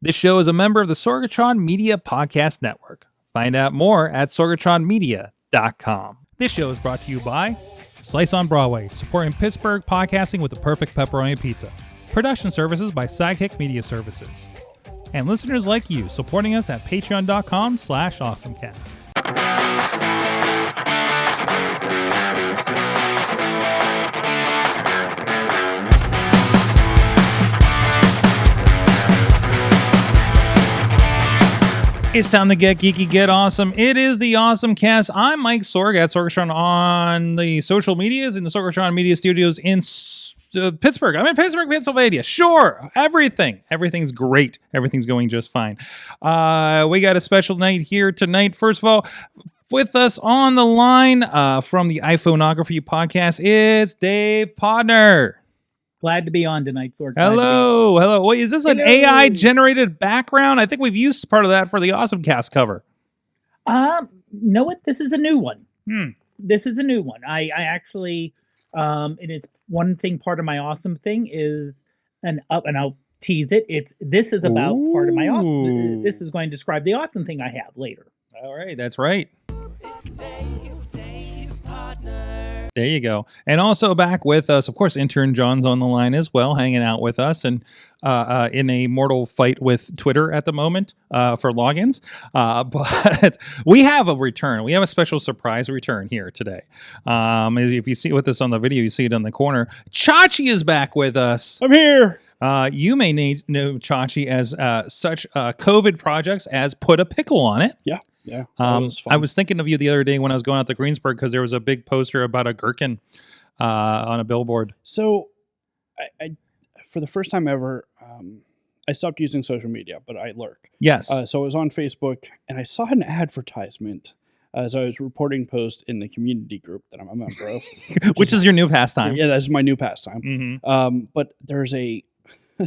This show is a member of the Sorgatron Media Podcast Network. Find out more at sorgatronmedia.com. This show is brought to you by Slice on Broadway, supporting Pittsburgh podcasting with the perfect pepperoni pizza. Production services by Sidekick Media Services. And listeners like you, supporting us at patreon.com/AwesomeCast. It's time to get geeky, get awesome. It is the AwesomeCast. I'm Mike Sorg at Sorgatron on the social medias in the Sorgatron Media Studios in Pittsburgh. I'm in Pittsburgh, Pennsylvania. Sure, everything's great. Everything's going just fine. We got a special night here tonight. First of all, with us on the line from the iPhoneography podcast, it's Dave Podnar. Glad to be on tonight, Sorg. Hello. Wait, is this an AI-generated background? I think we've used part of that for the AwesomeCast cover. Know what? This is a new one. This is a new one. I actually, and it's one thing. Part of my awesome thing is and I'll tease it. This is about part of my awesome. This is going to describe the awesome thing I have later. All right, that's right. There you go. And also back with us, of course, intern John's on the line as well, hanging out with us and in a mortal fight with Twitter at the moment for logins. But we have a return. We have a special surprise return here today. If you see it with us on the video, you see it in the corner. Chachi is back with us. I'm here. You may know Chachi as such COVID projects as Put a Pickle on It. Yeah. I was thinking of you the other day when I was going out to Greensburg because there was a big poster about a gherkin on a billboard. So, I for the first time ever, I stopped using social media, but I lurk. Yes. So I was on Facebook and I saw an advertisement as I was reporting posts in the community group that I'm a member of, which is your new pastime. Yeah, that's my new pastime. Mm-hmm. But there's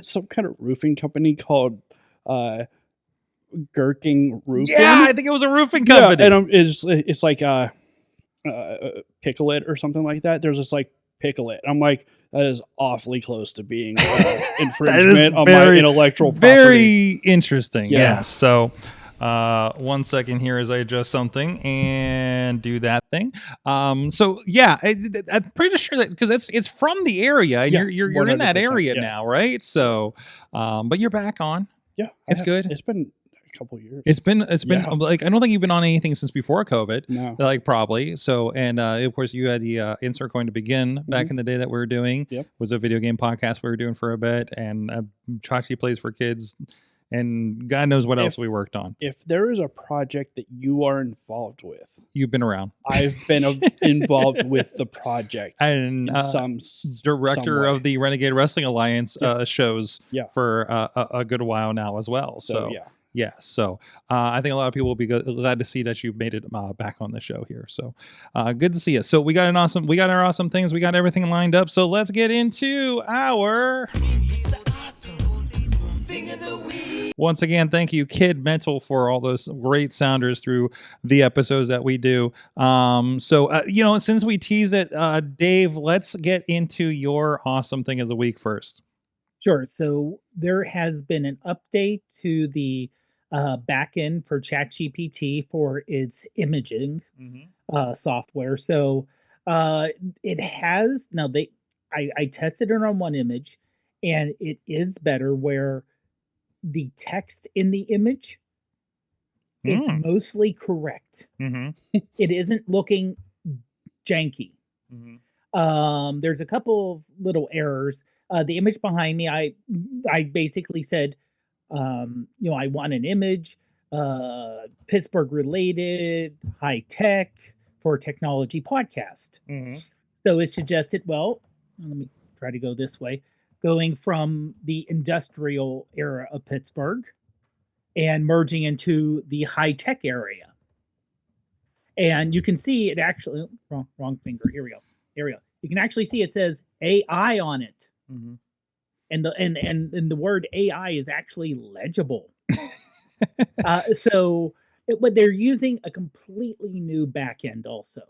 some kind of roofing company called Gherking Roofing. Yeah, I think it was a roofing company. Yeah, and it's like Pickle It or something like that. There's this like Pickle It. I'm like, that is awfully close to being infringement on my intellectual property. Very interesting. Yeah. Yes. So 1 second here as I adjust something and do that thing. So yeah, I'm pretty sure that because it's from the area. Yeah, you're in that area yeah. now, right? So, but you're back on. Yeah, it's good. It's been a couple of years. It's been like I don't think you've been on anything since before COVID. No, like probably. So and of course you had the Insert Going to Begin back in the day that we were doing. Yep. Was a video game podcast we were doing for a bit, and Chachi Plays for Kids, and God knows what else we worked on. If there is a project that you are involved with, you've been around. I've been involved with the project, and some director of the Renegade Wrestling Alliance shows Yeah. for a good while now as well. So yeah. Yeah, so I think a lot of people will be glad to see that you've made it back on the show here. So good to see you. So we got our awesome things. We got everything lined up. So let's get into our. Once again, thank you, Kid Mental, for all those great sounders through the episodes that we do. Since we teased it, Dave, let's get into your awesome thing of the week first. Sure. So there has been an update to the backend for ChatGPT for its imaging software. So it has now I tested it on one image, and it is better where the text in the image it's mostly correct. It isn't looking janky. There's a couple of little errors. The image behind me, I basically said, I want an image, Pittsburgh related, high tech for technology podcast. So it suggested, well, let me try to go this way, going from the industrial era of Pittsburgh and merging into the high tech area. And you can see it actually, wrong finger. Here we go. You can actually see it says AI on it. And the word AI is actually legible. But they're using a completely new backend also.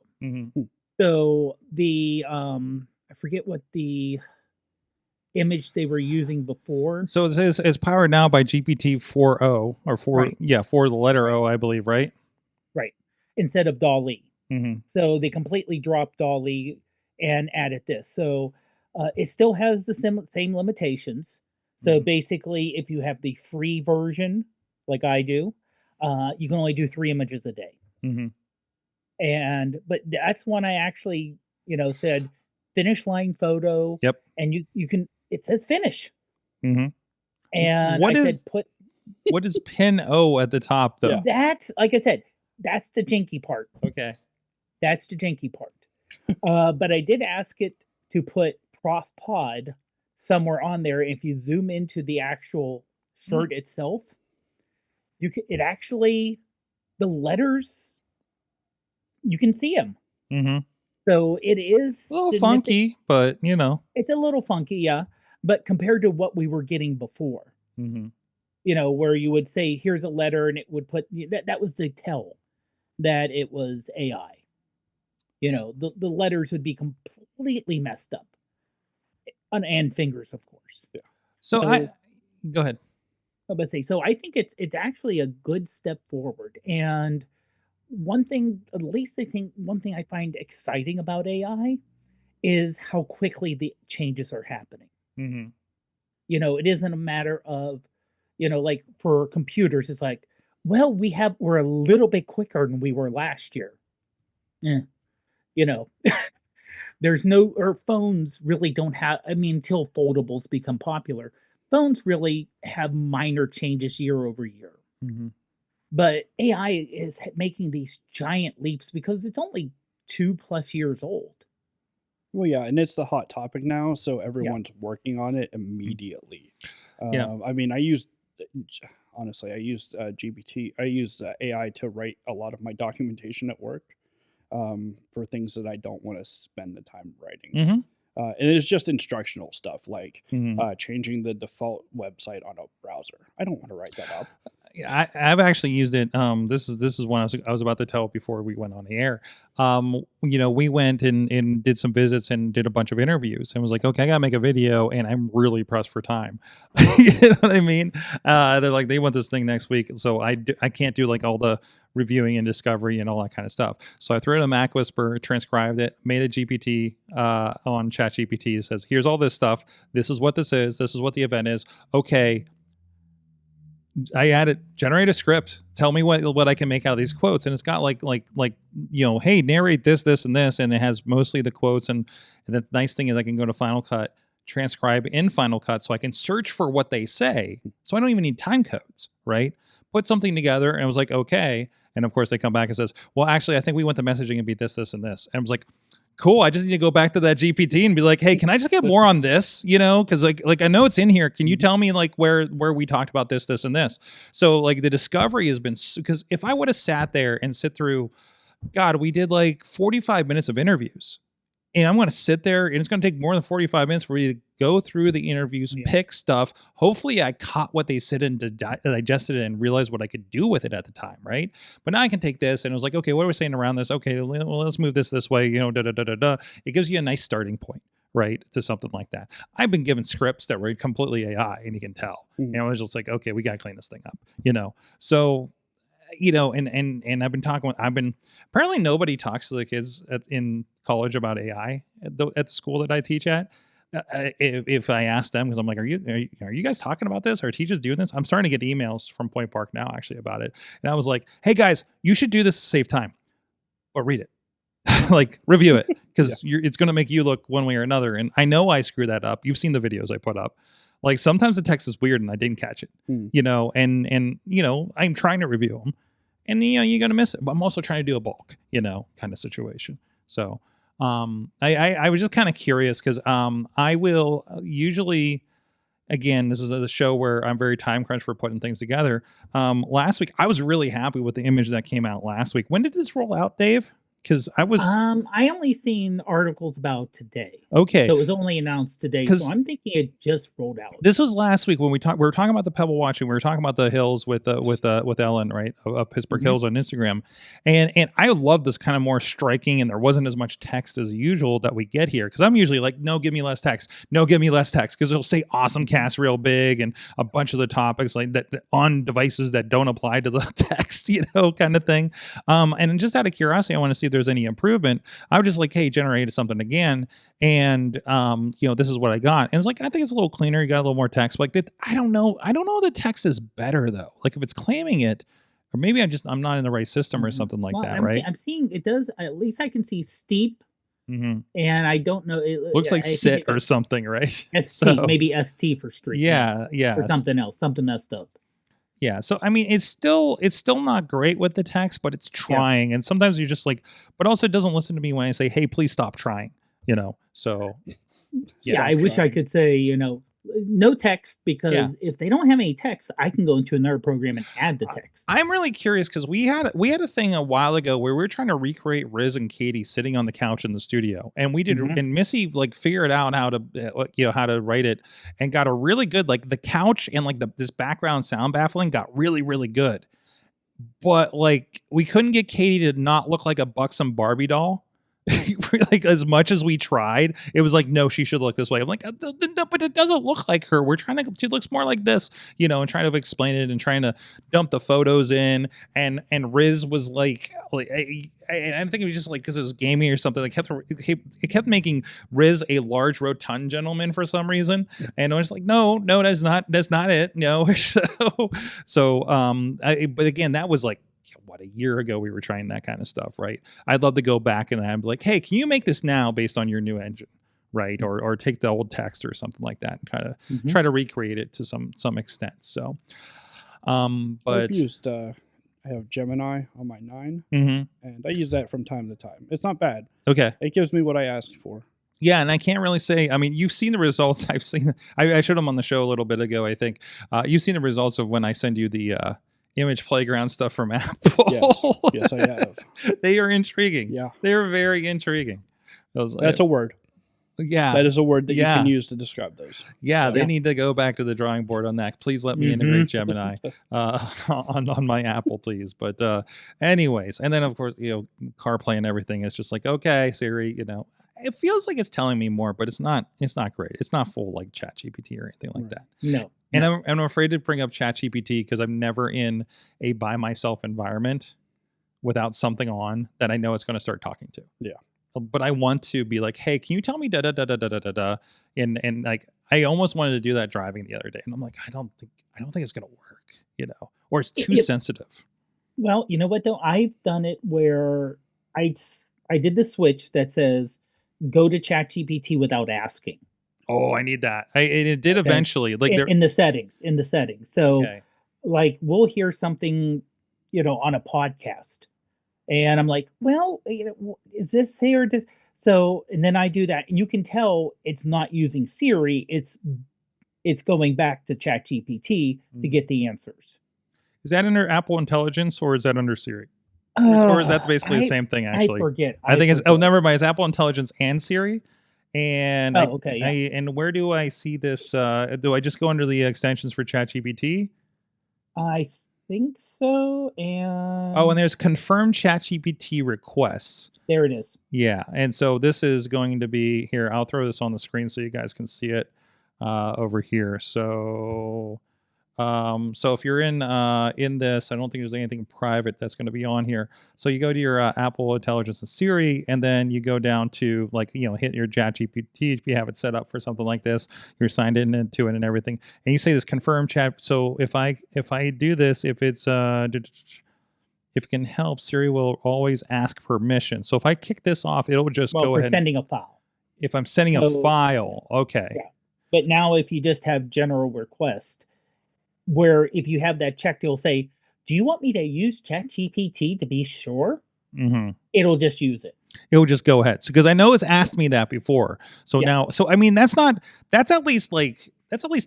So the I forget what the image they were using before. So it says it's powered now by GPT 4.0 or 4, Right. yeah, 4 the letter O, I believe, right? Right. Instead of DALL-E. Mm-hmm. So they completely dropped DALL-E and added this. So it still has the same limitations. So basically, if you have the free version, like I do, you can only do 3 images a day. Mm-hmm. But that's one I actually, said finish line photo. Yep. And you can, it says finish. Mm-hmm. And What I is- said put. What is pin O at the top, though? Yeah. That's, like I said, that's the janky part. Okay. That's the janky part. But I did ask it to put Prof Pod somewhere on there. If you zoom into the actual shirt itself, it actually, the letters, you can see them. Mm-hmm. So it is A little funky, but it's a little funky, yeah. But compared to what we were getting before, mm-hmm. Where you would say, here's a letter, and it would put that was the tell that it was AI. The letters would be completely messed up. And fingers, of course. Yeah. So I go ahead. I was say, so I think it's actually a good step forward. And one thing I find exciting about AI is how quickly the changes are happening. Mm-hmm. It isn't a matter of, like for computers, it's like, well, we're a little bit quicker than we were last year. There's or phones really don't have, until foldables become popular, phones really have minor changes year over year. Mm-hmm. But AI is making these giant leaps because it's only 2+ years old. Well, yeah, and it's the hot topic now, so everyone's working on it immediately. Yeah. I mean, I used GPT. I used AI to write a lot of my documentation at work for things that I don't want to spend the time writing. Mm-hmm. And it's just instructional stuff like Mm-hmm. changing the default website on a browser. I don't want to write that up. I've actually used it. This is one I was about to tell before we went on the air. We went and did some visits and did a bunch of interviews and was like, okay, I gotta make a video, and I'm really pressed for time. You know what I mean? They're like, they want this thing next week, so I can't do like all the reviewing and discovery and all that kind of stuff. So I threw it a Mac Whisper, transcribed it, made a GPT on ChatGPT. It says, here's all this stuff. This is what this is. This is what the event is. Okay. I added generate a script. Tell me what I can make out of these quotes, and it's got like hey, narrate this, and this, and it has mostly the quotes. And the nice thing is I can go to Final Cut, transcribe in Final Cut, so I can search for what they say. So I don't even need time codes, right? Put something together, and I was like, okay. And of course they come back and says, well, actually, I think we want the messaging to be this, and this. And I was like, cool. I just need to go back to that GPT and be like, hey, can I just get more on this? Because like I know it's in here. Can you tell me like where we talked about this, and this? So like the discovery has been, because if I would have sat there and sit through, God, we did like 45 minutes of interviews, and I'm going to sit there, and it's going to take more than 45 minutes for you to go through the interviews, pick stuff. Hopefully I caught what they said and digested it and realized what I could do with it at the time, right? But now I can take this, and it was like, okay, what are we saying around this? Okay, well, let's move this way, It gives you a nice starting point, right, to something like that. I've been given scripts that were completely AI, and you can tell. Mm-hmm. I was just like, okay, we got to clean this thing up, So, and I've been apparently nobody talks to the kids in college about AI at the school that I teach at. If I ask them, because I'm like, are you guys talking about this? Are teachers doing this? I'm starting to get emails from Point Park now actually about it. And I was like, hey guys, you should do this to save time, or read it. Like review it, because it's going to make you look one way or another. And I know I screw that up. You've seen the videos I put up. Like sometimes the text is weird and I didn't catch it, and I'm trying to review them, and you're going to miss it, but I'm also trying to do a bulk, kind of situation. So I was just kind of curious, because I will usually, again, this is a show where I'm very time crunched for putting things together. Last week, I was really happy with the image that came out last week. When did this roll out, Dave? Because I only seen articles about today. Okay. So it was only announced today. So I'm thinking it just rolled out. This was last week when we were talking about the Pebble Watch, and we were talking about the hills with Ellen, right? Of Pittsburgh Hills on Instagram. And I love this kind of more striking, and there wasn't as much text as usual that we get here. Because I'm usually like, no, give me less text. No, give me less text. Because it'll say AwesomeCast real big and a bunch of the topics like that on devices that don't apply to the text, kind of thing. And just out of curiosity, I want to see if there's any improvement. I would just like, hey, generate something again. And this is what I got. And it's like, I think it's a little cleaner. You got a little more text. But like, I don't know. I don't know if the text is better though. Like if it's claiming it, or maybe I'm not in the right system or something like that, right? I'm seeing it does. At least I can see steep. And I don't know. It looks like sit or something, right? ST, maybe ST for street. Yeah. Or something else, something messed up. Yeah, so I mean, it's still not great with the text, but it's trying. And sometimes you're just like, but also it doesn't listen to me when I say, "Hey, please stop trying." So I wish I could say, no text, because if they don't have any text, I can go into another program and add the text. I'm really curious because we had a thing a while ago where we were trying to recreate Riz and Katie sitting on the couch in the studio, and we did, and Missy like figured out how to write it, and got a really good, like the couch and like this background sound baffling got really, really good, but like we couldn't get Katie to not look like a buxom Barbie doll. Like as much as we tried, it was like, no, she should look this way. I'm like, no, but it doesn't look like her. she looks more like this, and trying to explain it and trying to dump the photos in. And Riz was like I think it was just like because it was gaming or something. Like it kept making Riz a large rotund gentleman for some reason, and I was like, no, that's not it. No, but again, that was like, a year ago we were trying that kind of stuff, right? I'd love to go back and I'm like, hey, can you make this now based on your new engine, right? Or take the old text or something like that and kind of try to recreate it to some extent. So, but I've used I have Gemini on my 9, and I use that from time to time. It's not bad. Okay, it gives me what I asked for. Yeah, and I can't really say. I mean, you've seen the results. I've seen. I showed them on the show a little bit ago. I think you've seen the results of when I send you the image playground stuff from Apple. Yes, I have. They are intriguing. Yeah, they are very intriguing. That's a word. Yeah, that is a word that you can use to describe those. Yeah, they need to go back to the drawing board on that. Please let me integrate Gemini on my Apple, please. But anyways, and then of course, CarPlay and everything is just like, okay, Siri, it feels like it's telling me more, but it's not great. It's not full like ChatGPT or anything like that. No. And I'm afraid to bring up ChatGPT because I'm never in a by myself environment without something on that I know it's going to start talking to. Yeah. But I want to be like, hey, can you tell me da da da da da da da da? And like I almost wanted to do that driving the other day, and I'm like, I don't think it's going to work, or it's too sensitive. Well, you know what though, I've done it where I did the switch that says go to ChatGPT without asking. Oh, I need that. It did eventually, like in the settings. So, like, we'll hear something, on a podcast, and I'm like, well, is this there? So, and then I do that, and you can tell it's not using Siri. It's going back to ChatGPT to get the answers. Is that under Apple Intelligence or is that under Siri? Or is that basically the same thing? Actually, I forget. I think it's. Oh, never mind. It's Apple Intelligence and Siri. And and where do I see this? Do I just go under the extensions for ChatGPT? I think so. And and there's confirmed ChatGPT requests. There it is. Yeah, and so this is going to be here. I'll throw this on the screen so you guys can see it over here. So if you're in this, I don't think there's anything private that's going to be on here. So you go to your Apple Intelligence and Siri, and then you go down to hit your ChatGPT if you have it set up for something like this. You're signed into it and everything, and you say this confirm chat. So if I do this, if it's if it can help, Siri will always ask permission. So if I kick this off, it'll just go ahead. Sending a file. If I'm sending a file, okay. Yeah. But now if you just have general request, where if you have that checked, it'll say, do you want me to use ChatGPT to be sure? It'll just use it. It'll just go ahead. So, because I know it's asked me that before. So now, I mean, that's at least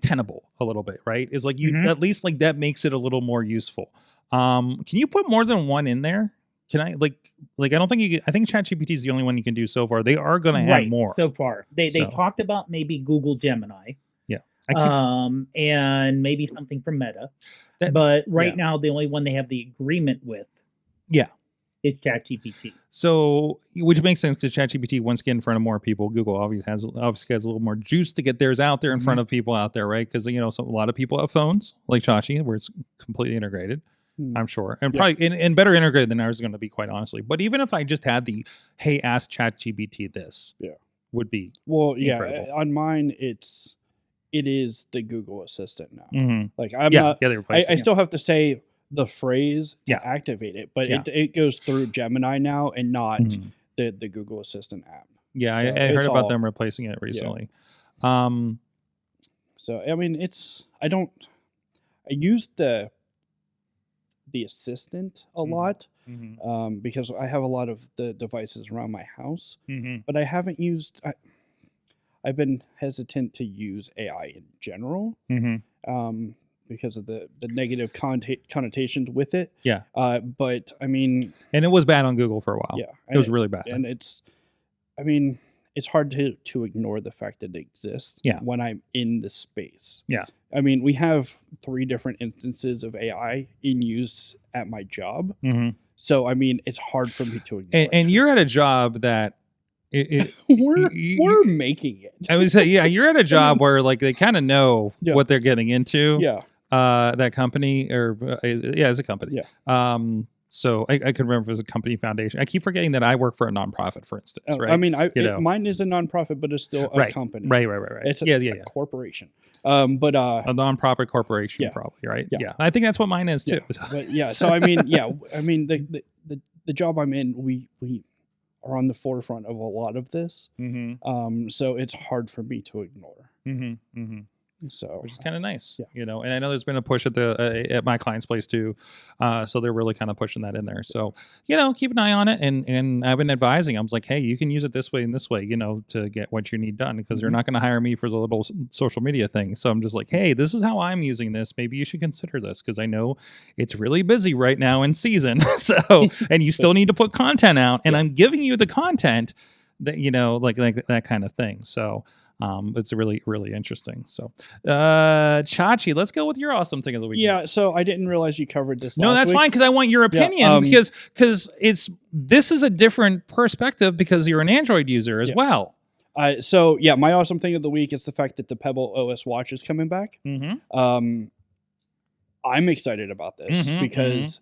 tenable a little bit, right? Is like you at least like that makes it a little more useful. Can you put more than one in there can I I don't think you can, I think ChatGPT is the only one you can do so far. They are going to add more. So far. They talked about maybe Google Gemini. Yeah. And maybe something from Meta. But right now the only one they have the agreement with is ChatGPT. So, which makes sense because ChatGPT wants to get in front of more people. Google obviously has a little more juice to get theirs out there in front of people out there, right? Because a lot of people have phones like Chachi, where it's completely integrated. I'm sure, and probably and better integrated than ours is going to be, quite honestly. But even if I just had the "Hey, ask ChatGPT this," would be incredible. On mine it is the Google Assistant now. Mm-hmm. Like I'm not. They replaced I still have to say the phrase to activate it, but it goes through Gemini now and not the Google Assistant app. Yeah, so I heard about them replacing it recently. So I mean, I use the assistant a lot because I have a lot of the devices around my house, but I haven't used. I've been hesitant to use AI in general because of the negative connotations with it. Yeah. But I mean, and it was bad on Google for a while. Yeah, it was really bad. And it's hard to ignore the fact that it exists when I'm in the space. Yeah. I mean, we have 3 different instances of AI in use at my job. So, I mean, it's hard for me to ignore. And you're at a job that we're making it. I would say, you're at a job where they kind of know what they're getting into. Yeah. That company it's a company. Yeah. So I could remember if it was a company foundation. I keep forgetting that I work for a nonprofit, for instance, right? I mean, mine is a nonprofit, but it's still a company. Right. It's a corporation. But a nonprofit corporation, probably, right? Yeah. I think that's what mine is too. But so I mean, the job I'm in, we are on the forefront of a lot of this. So it's hard for me to ignore. So, which is kind of nice, and I know there's been a push at my client's place too, so they're really kind of pushing that in there. So, keep an eye on it, and I've been advising. I was like, hey, you can use it this way and this way, to get what you need done, because you're not going to hire me for the little social media thing. So I'm just like, hey, this is how I'm using this. Maybe you should consider this, because I know it's really busy right now in season. So, and you still need to put content out, and I'm giving you the content that like that kind of thing. So. It's really, really interesting. So, Chachi, let's go with your awesome thing of the week. Yeah, so I didn't realize you covered this. No, that's fine, because I want your opinion, because this is a different perspective, because you're an Android user as well. So my awesome thing of the week is the fact that the Pebble OS watch is coming back. I'm excited about this because.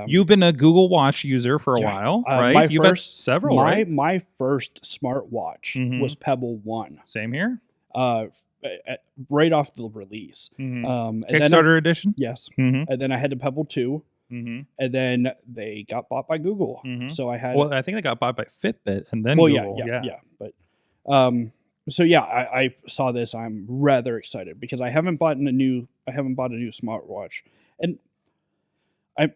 You've been a Google Watch user for a while, right? You've had several, right? My first smartwatch was Pebble 1. Same here. Right off the release. Kickstarter edition? Yes. And then I had the Pebble 2. And then they got bought by Google. So I had... Well, I think they got bought by Fitbit and then Google. Yeah. But... So I saw this. I'm rather excited because I haven't bought a new smartwatch, and I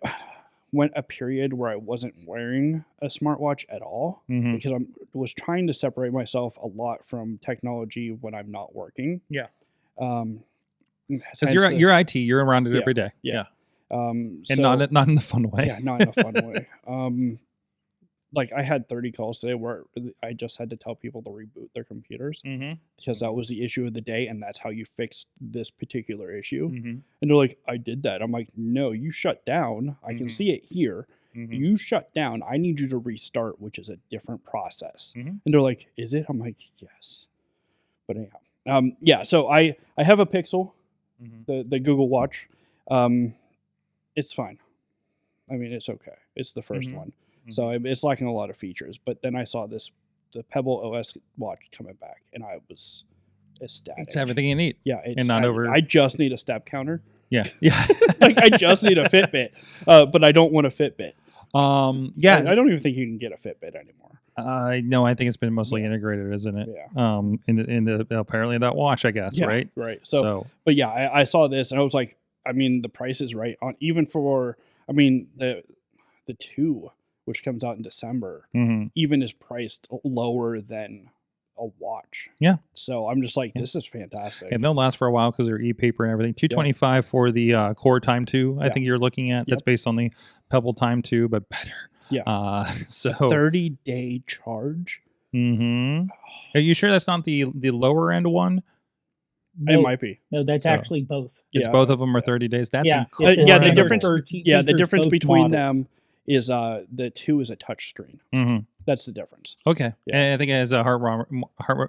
went a period where I wasn't wearing a smartwatch at all because I was trying to separate myself a lot from technology when I'm not working. Yeah. Because you're IT, you're around it every day. Yeah. And not in the fun way. Yeah, not in a fun way. Like I had 30 calls today where I just had to tell people to reboot their computers because that was the issue of the day, and that's how you fix this particular issue. And they're like, I did that. I'm like, no, you shut down. I can see it here. You shut down. I need you to restart, which is a different process. And they're like, is it? I'm like, yes. But anyhow, so I have a Pixel, the Google Watch. It's fine. I mean, it's okay. It's the first one. So it's lacking a lot of features. But then I saw the Pebble OS watch coming back, and I was ecstatic. It's everything you need. Yeah. And not over. I just need a step counter. Yeah. Like I just need a Fitbit, but I don't want a Fitbit. Yeah. I don't even think you can get a Fitbit anymore. No, I think it's been mostly integrated, isn't it? Yeah. In the apparently that watch, I guess, right? Right. So, but yeah, I saw this and I was like, I mean, the price is right on, even for, I mean, the 2, which comes out in December, even is priced lower than a watch. Yeah. So I'm just like, this is fantastic. And they'll last for a while because they're e-paper and everything. $225 for the Core Time 2, I think you're looking at. That's based on the Pebble Time 2, but better. Yeah. So 30-day charge. Are you sure that's not the lower end one? It might be. No, that's So, actually both. It's both of them are 30 days. That's incredible. Yeah, the difference. Yeah, the difference between models. them is the 2 is a touch screen. That's the difference. Okay. Yeah. And I think it has a heart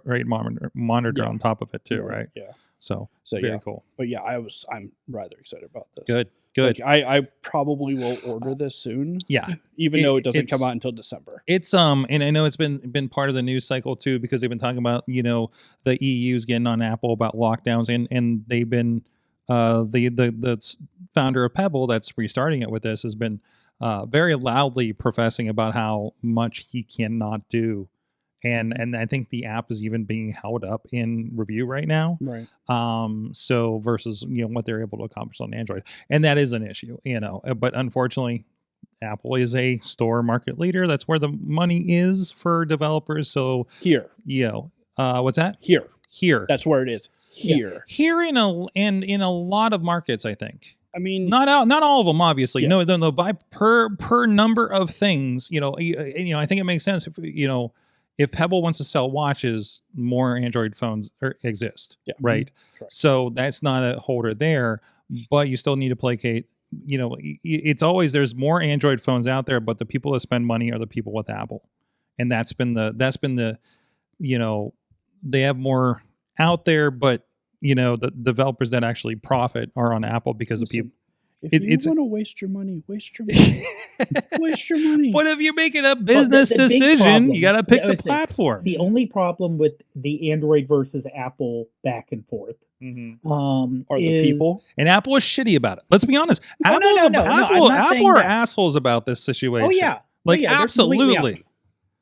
rate monitor on top of it too, right? Yeah. So very cool. But yeah, I'm rather excited about this. Good. Like, I probably will order this soon. Yeah. Even though it doesn't come out until December. It's and I know it's been part of the news cycle too, because they've been talking about, you know, the EU's getting on Apple about lockdowns, and they've been the founder of Pebble that's restarting it with this has been very loudly professing about how much he cannot do. And I think the app is even being held up in review right now. Right. So versus, you know, what they're able to accomplish on Android. And that is an issue, you know. But unfortunately, Apple is a store market leader. That's where the money is for developers. So here, you know, what's that? Here. That's where it is. Here. Here in a lot of markets, I think. I mean, not all of them, obviously. Yeah. No. By per number of things, you know, I think it makes sense if, you know, if Pebble wants to sell watches, more Android phones exist, right? Mm-hmm. So that's not a holder there, but you still need to placate. You know, it's always there's more Android phones out there, but the people that spend money are the people with Apple, and that's been the, you know, they have more out there, but you know the developers that actually profit are on Apple because of people. If you want to waste your money, waste your money. Waste your money. But if you're making a business decision, you got to pick the platform. The only problem with the Android versus Apple back and forth are the people. And Apple is shitty about it. Let's be honest. Apple are assholes about this situation. Oh yeah, like absolutely.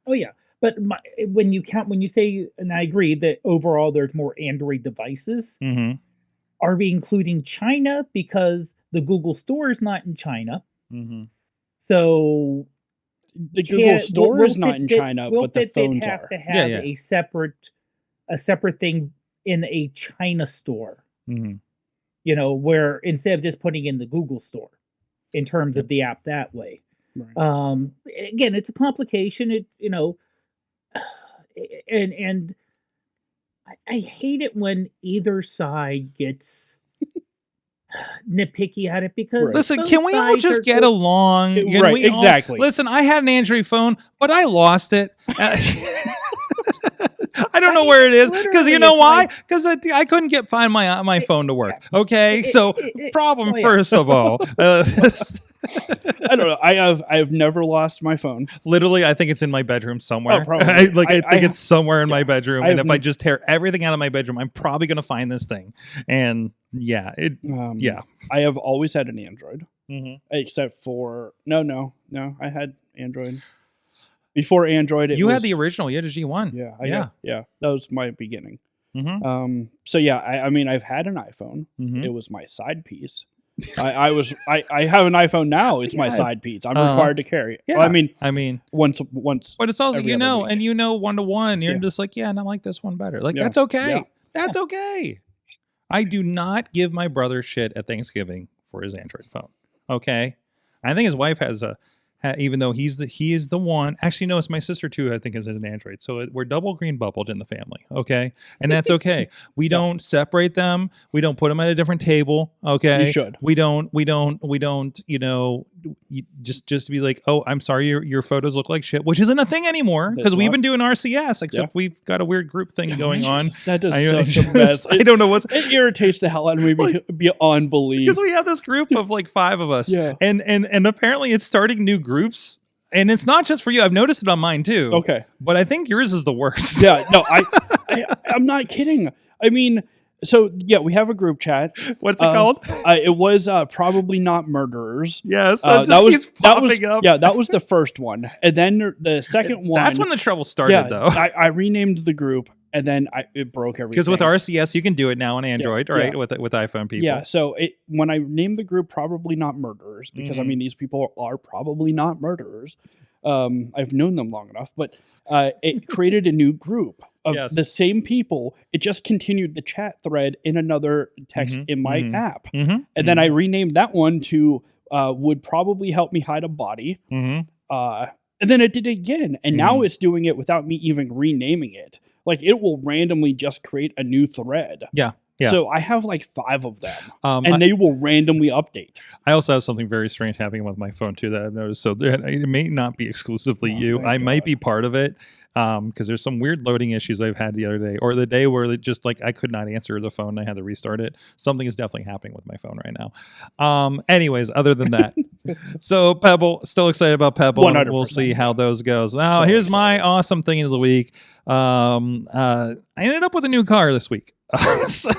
Oh yeah, but when you say, and I agree that overall there's more Android devices. Are we including China because the Google Store is not in China? So the Google Store is not in China, but the phones have are. To have a separate thing in a China store. You know, where instead of just putting in the Google Store, in terms of the app that way. Right. Again, it's a complication. It, you know, and I hate it when either side gets nitpicky at it, because listen, can we all just get along? Right, exactly. Listen, I had an Android phone, but I lost it. I don't know where it is, because you know why? Because I couldn't find my phone to work. Okay, so problem first of all. I don't know. I have never lost my phone. Literally, I think it's in my bedroom somewhere. Oh, probably. I think it's somewhere in my bedroom. And if I just tear everything out of my bedroom, I'm probably going to find this thing. And yeah, I have always had an Android, except for no. I had Android before Android. You had the original. You had a G1. Yeah. That was my beginning. So yeah, I mean, I've had an iPhone. It was my side piece. I have an iPhone now. It's my side piece. I'm required to carry it. Yeah. Well, I mean, once. But it's also, you know, and you know, 1-to-1, you're just like, and I like this one better. Like, that's okay. Yeah. That's okay. I do not give my brother shit at Thanksgiving for his Android phone. Okay. I think his wife has even though he is the one. Actually, no, it's my sister too. I think is an Android. So we're double green bubbled in the family. Okay, and that's okay. We don't separate them. We don't put them at a different table. Okay, you should. We don't. You know, just to be like, oh, I'm sorry, your photos look like shit, which isn't a thing anymore because we've been doing RCS. Except we've got a weird group thing going on. That is such a mess. I don't know what's. It irritates the hell out of me beyond belief, because we have this group of like 5 of us. And apparently it's starting new groups, and it's not just for you. I've noticed it on mine too. Okay, but I think yours is the worst. Yeah, no, I'm not kidding. I mean, so yeah, we have a group chat. What's it called? It was probably not murderers. Yes, that was popping up. Yeah, that was the first one, and then the second one. That's when the trouble started, though. I renamed the group. And then it broke everything. Because with RCS, you can do it now on Android, right? Yeah. With iPhone people. Yeah. So when I named the group probably not murderers, because I mean these people are probably not murderers. I've known them long enough, but it created a new group of the same people. It just continued the chat thread in another text in my app, and then I renamed that one to "would probably help me hide a body." And then it did it again, and now it's doing it without me even renaming it. Like, it will randomly just create a new thread. Yeah. So I have like 5 of them, and they will randomly update. I also have something very strange happening with my phone too that I've noticed. So it may not be exclusively you. I might be part of it because there's some weird loading issues I've had the other day, or the day where it just like I could not answer the phone. I had to restart it. Something is definitely happening with my phone right now. Anyways, other than that, so Pebble, still excited about Pebble. 100%. We'll see how those goes. Now, So here's excited. my awesome thing of the week. I ended up with a new car this week. So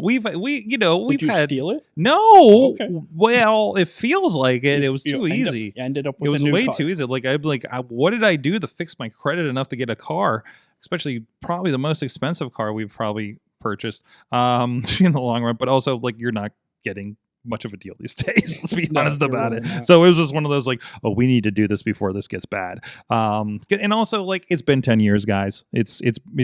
we've Did you had steal it? no. Okay. Well, it feels like it. It was You too easy. Ended up It with was a new way car. too easy. Like I'm like, what did I do to fix my credit enough to get a car? Especially probably the most expensive car we've probably purchased in the long run. But also, like, you're not getting much of a deal these days. Let's be No, honest you're about really it. not. So it was just one of those like, oh, we need to do this before this gets bad. And also, like, it's been 10 years, guys. It's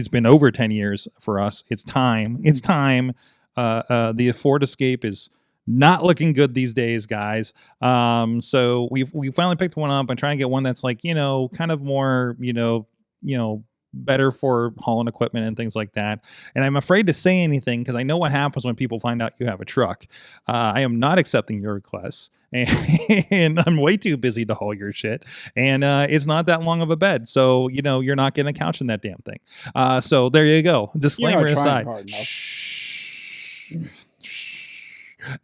been over 10 years for us. It's time. It's time. The Ford Escape is not looking good these days, guys. So we finally picked one up and trying to get one that's like, kind of more, better for hauling equipment and things like that. And I'm afraid to say anything because I know what happens when people find out you have a truck. I am not accepting your requests. And I'm way too busy to haul your shit. And it's not that long of a bed. So, you're not getting a couch in that damn thing. So there you go. Disclaimer You're not trying aside. hard enough.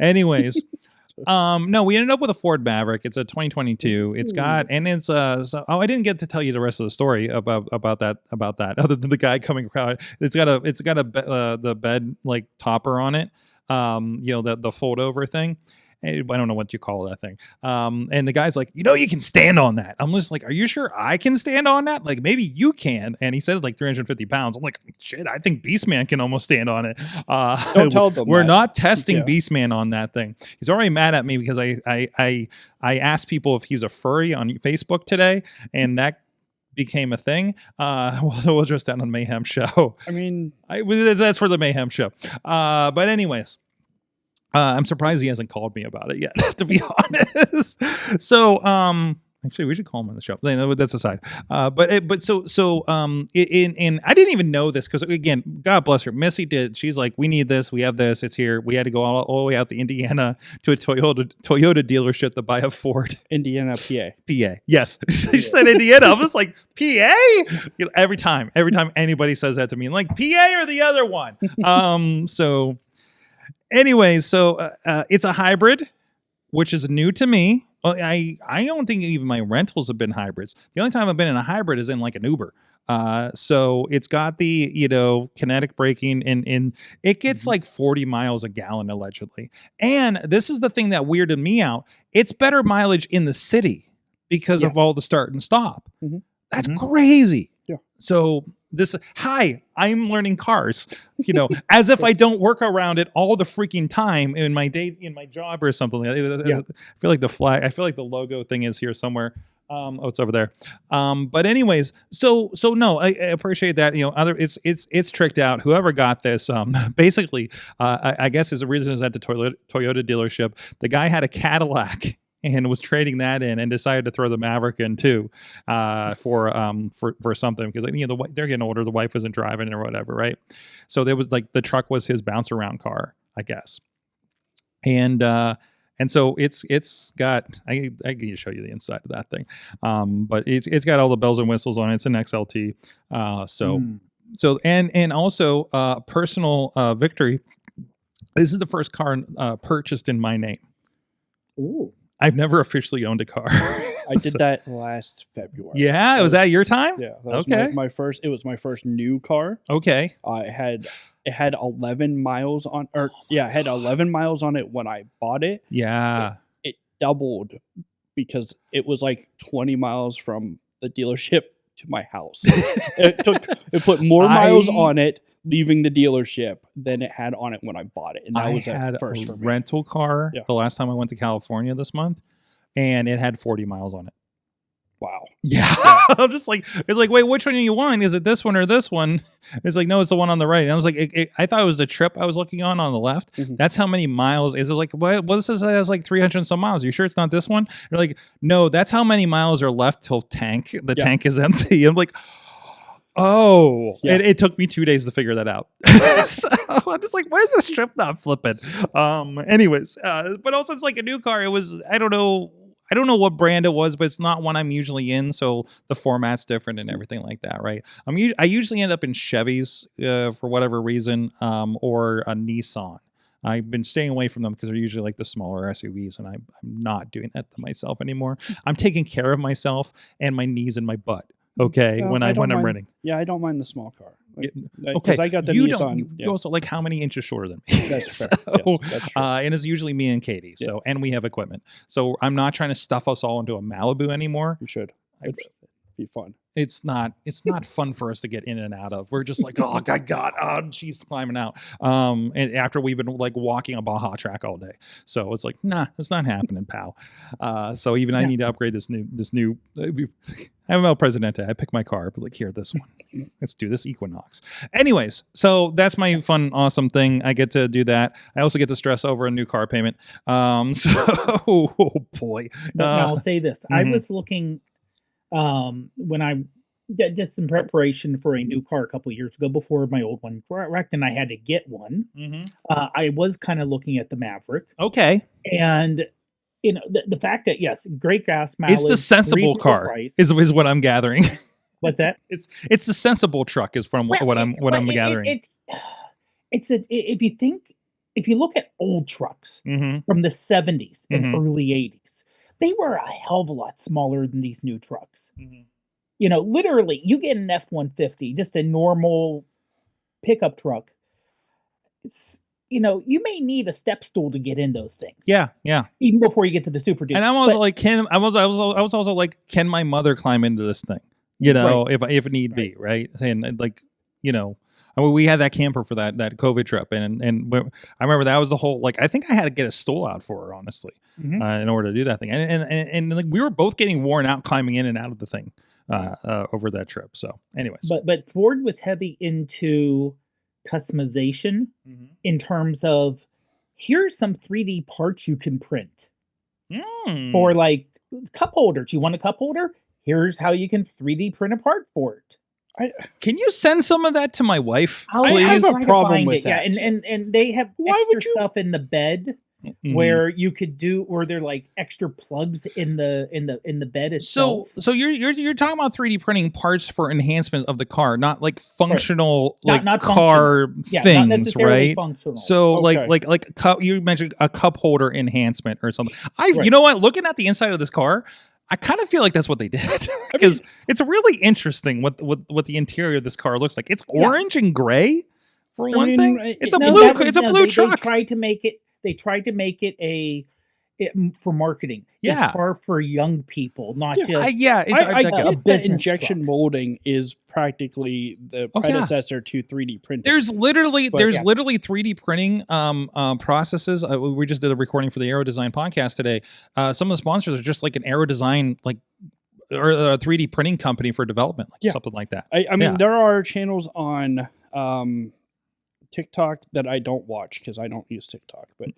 Anyways, no, we ended up with a Ford Maverick. It's a 2022. It's got, and it's I didn't get to tell you the rest of the story about that other than the guy coming around. It's got the bed like topper on it. The fold over thing. I don't know what you call that thing. And the guy's like, you can stand on that. I'm just like, are you sure I can stand on that? Like, maybe you can. And he said like 350 pounds. I'm like, shit, I think Beastman can almost stand on it. Don't tell them we're that. not testing Yeah. Beastman on that thing. He's already mad at me because I asked people if he's a furry on Facebook today, and that became a thing. We'll address that on Mayhem Show. I mean, That's for the Mayhem Show. But anyways. I'm surprised he hasn't called me about it yet, to be honest. So, actually, we should call him on the show. That's aside. But I didn't even know this because, again, God bless her. Missy did. She's like, we need this. We have this. It's here. We had to go all the way out to Indiana to a Toyota dealership to buy a Ford. Indiana, PA. PA. Yes. She said Indiana. I'm just like, PA? Every time anybody says that to me, I'm like, PA or the other one? So... Anyways, so it's a hybrid, which is new to me. I don't think even my rentals have been hybrids. The only time I've been in a hybrid is in like an Uber. So it's got the kinetic braking and it gets like 40 miles a gallon allegedly. And this is the thing that weirded me out. It's better mileage in the city because of all the start and stop. That's crazy. Yeah. So I'm learning cars, as if I don't work around it all the freaking time in my job or something like that. Yeah. I feel like the logo thing is here somewhere. It's over there. But anyways, so no, I appreciate that. It's tricked out. Whoever got this, basically, I guess is the reason is at the Toyota dealership. The guy had a Cadillac and was trading that in and decided to throw the Maverick in too, for something because they're getting older. The wife wasn't driving or whatever, right? So there was like the truck was his bounce around car, I guess. And so it's got I can show you the inside of that thing, but it's got all the bells and whistles on it. It's an XLT, so and also personal victory. This is the first car purchased in my name. Ooh. I've never officially owned a car. I did that last February. Yeah, was that your time? Yeah. That was Okay. my first. It was my first new car. Okay. It had 11 miles on, it had 11 miles on it when I bought it. Yeah. It doubled because it was like 20 miles from the dealership to my house. It put more miles on it leaving the dealership than it had on it when I bought it. And that was had first a for me. rental car Yeah. the last time I went to California this month, and it had 40 miles on it. Wow. Yeah. I'm just like, it's like, wait, which one do you want? Is it this one or this one? It's like, no, it's the one on the right. And I was like, I thought it was the trip I was looking on the left. Mhm. That's how many miles. Is it like, what this is? It has like 300 and some miles. You sure it's not this one? They're like, no, that's how many miles are left till tank. The tank is empty. I'm like, oh, it took me 2 days to figure that out. So I'm just like, why is this trip not flipping? Anyways, but also it's like a new car. It was, I don't know what brand it was, but it's not one I'm usually in, so the format's different and everything like that, right? I usually end up in Chevys for whatever reason, or a Nissan. I've been staying away from them because they're usually like the smaller SUVs, and I'm not doing that to myself anymore. I'm taking care of myself and my knees and my butt. Okay, Well, when I'm renting. Yeah, I don't mind the small car. Like, Okay, I got the you Nissan. you also like how many inches shorter than me? That's fair. So, Yes, that's true. and it's usually me and Katie. So, and we have equipment. So I'm not trying to stuff us all into a Malibu anymore. You should. It'd be fun. It's not fun for us to get in and out of. We're just like, oh God, oh she's climbing out. And after we've been like walking a Baja track all day. So it's like, nah, it's not happening, pal. So even I need to upgrade this new I'm El Presidente. I pick my car, but like, here, this one. Let's do this Equinox. Anyways, so that's my fun, awesome thing. I get to do that. I also get to stress over a new car payment. So, oh boy. But now I'll say this. I was looking when I just in preparation for a new car a couple of years ago before my old one wrecked and I had to get one. I was kind of looking at the Maverick. Okay. And you know, the fact that yes, great gas mileage. It's the sensible car price. is what I'm gathering. What's that? It's the sensible truck is from what I'm gathering. If you look at old trucks from the 70s and early 80s, they were a hell of a lot smaller than these new trucks. You know, literally, you get an F-150, just a normal pickup truck. You know, you may need a step stool to get in those things. Yeah. Even before you get to the Super Duke. And I'm also like, I was also like, can my mother climb into this thing? You know, if need be, right? And like, you know, I mean, we had that camper for that COVID trip, and I remember that was the whole like. I think I had to get a stool out for her, honestly, in order to do that thing. And like we were both getting worn out climbing in and out of the thing over that trip. So, anyways, but Ford was heavy into customization in terms of here's some 3D parts you can print for like cup holders. You want a cup holder? Here's how you can 3D print a part for it. Can you send some of that to my wife, please? I have a problem with that. Yeah, and they have extra stuff in the bed where you could do, or they're like extra plugs in the bed itself. So you're talking about 3D printing parts for enhancement of the car, not like functional not car things, not necessarily right? functional. So like you mentioned a cup holder enhancement or something. You know what? Looking at the inside of this car, I kind of feel like that's what they did because it's really interesting what the interior of this car looks like. It's orange and gray for one thing. It's a blue truck. They tried to make it for marketing. Yeah, a car for young people, not just. I get that injection molding is practically the predecessor to 3D printing. There's literally 3D printing processes. We just did a recording for the Aero Design podcast today. Some of the sponsors are just like an Aero Design or a 3D printing company for development, something like that. I mean, there are channels on TikTok that I don't watch because I don't use TikTok, but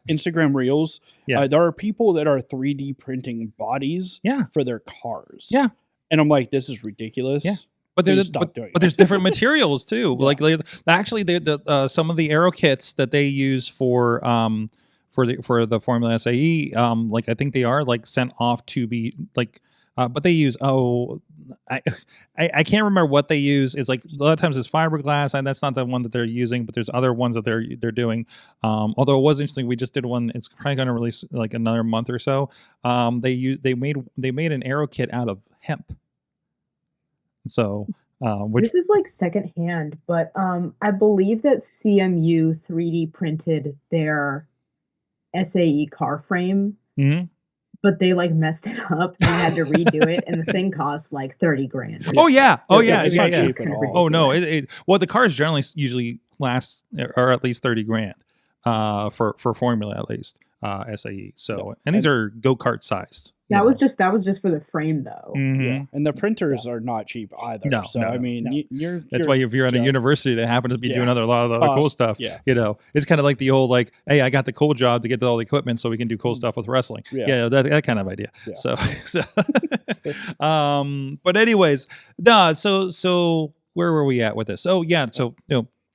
Instagram Reels. There are people that are 3D printing bodies for their cars. Yeah. And I'm like, this is ridiculous. Yeah. But there's different materials too. Like actually, some of the aero kits that they use for the Formula SAE, like I think they are like sent off to be like, but they use I can't remember what they use. It's like a lot of times it's fiberglass, and that's not the one that they're using, but there's other ones that they're doing. Although it was interesting, we just did one. It's probably going to release like another month or so. They made an aero kit out of hemp. So this is like secondhand, but I believe that CMU 3D printed their SAE car frame. But they like messed it up and had to redo it, and the thing costs like 30 grand. Oh yeah, so yeah. Oh no, well the cars generally usually last or at least 30 grand for Formula at least. SAE. So, and these are go-kart sized. That was just for the frame though. Yeah, and the printers are not cheap either. No, so no, I mean, no. you're that's why if you're at a university that happens to be doing a lot of other cool Cost, stuff, yeah. it's kind of like the old like, hey, I got the cool job to get all the equipment so we can do cool stuff with wrestling. Yeah. That kind of idea. Yeah. So but anyways, so where were we at with this? Oh yeah, so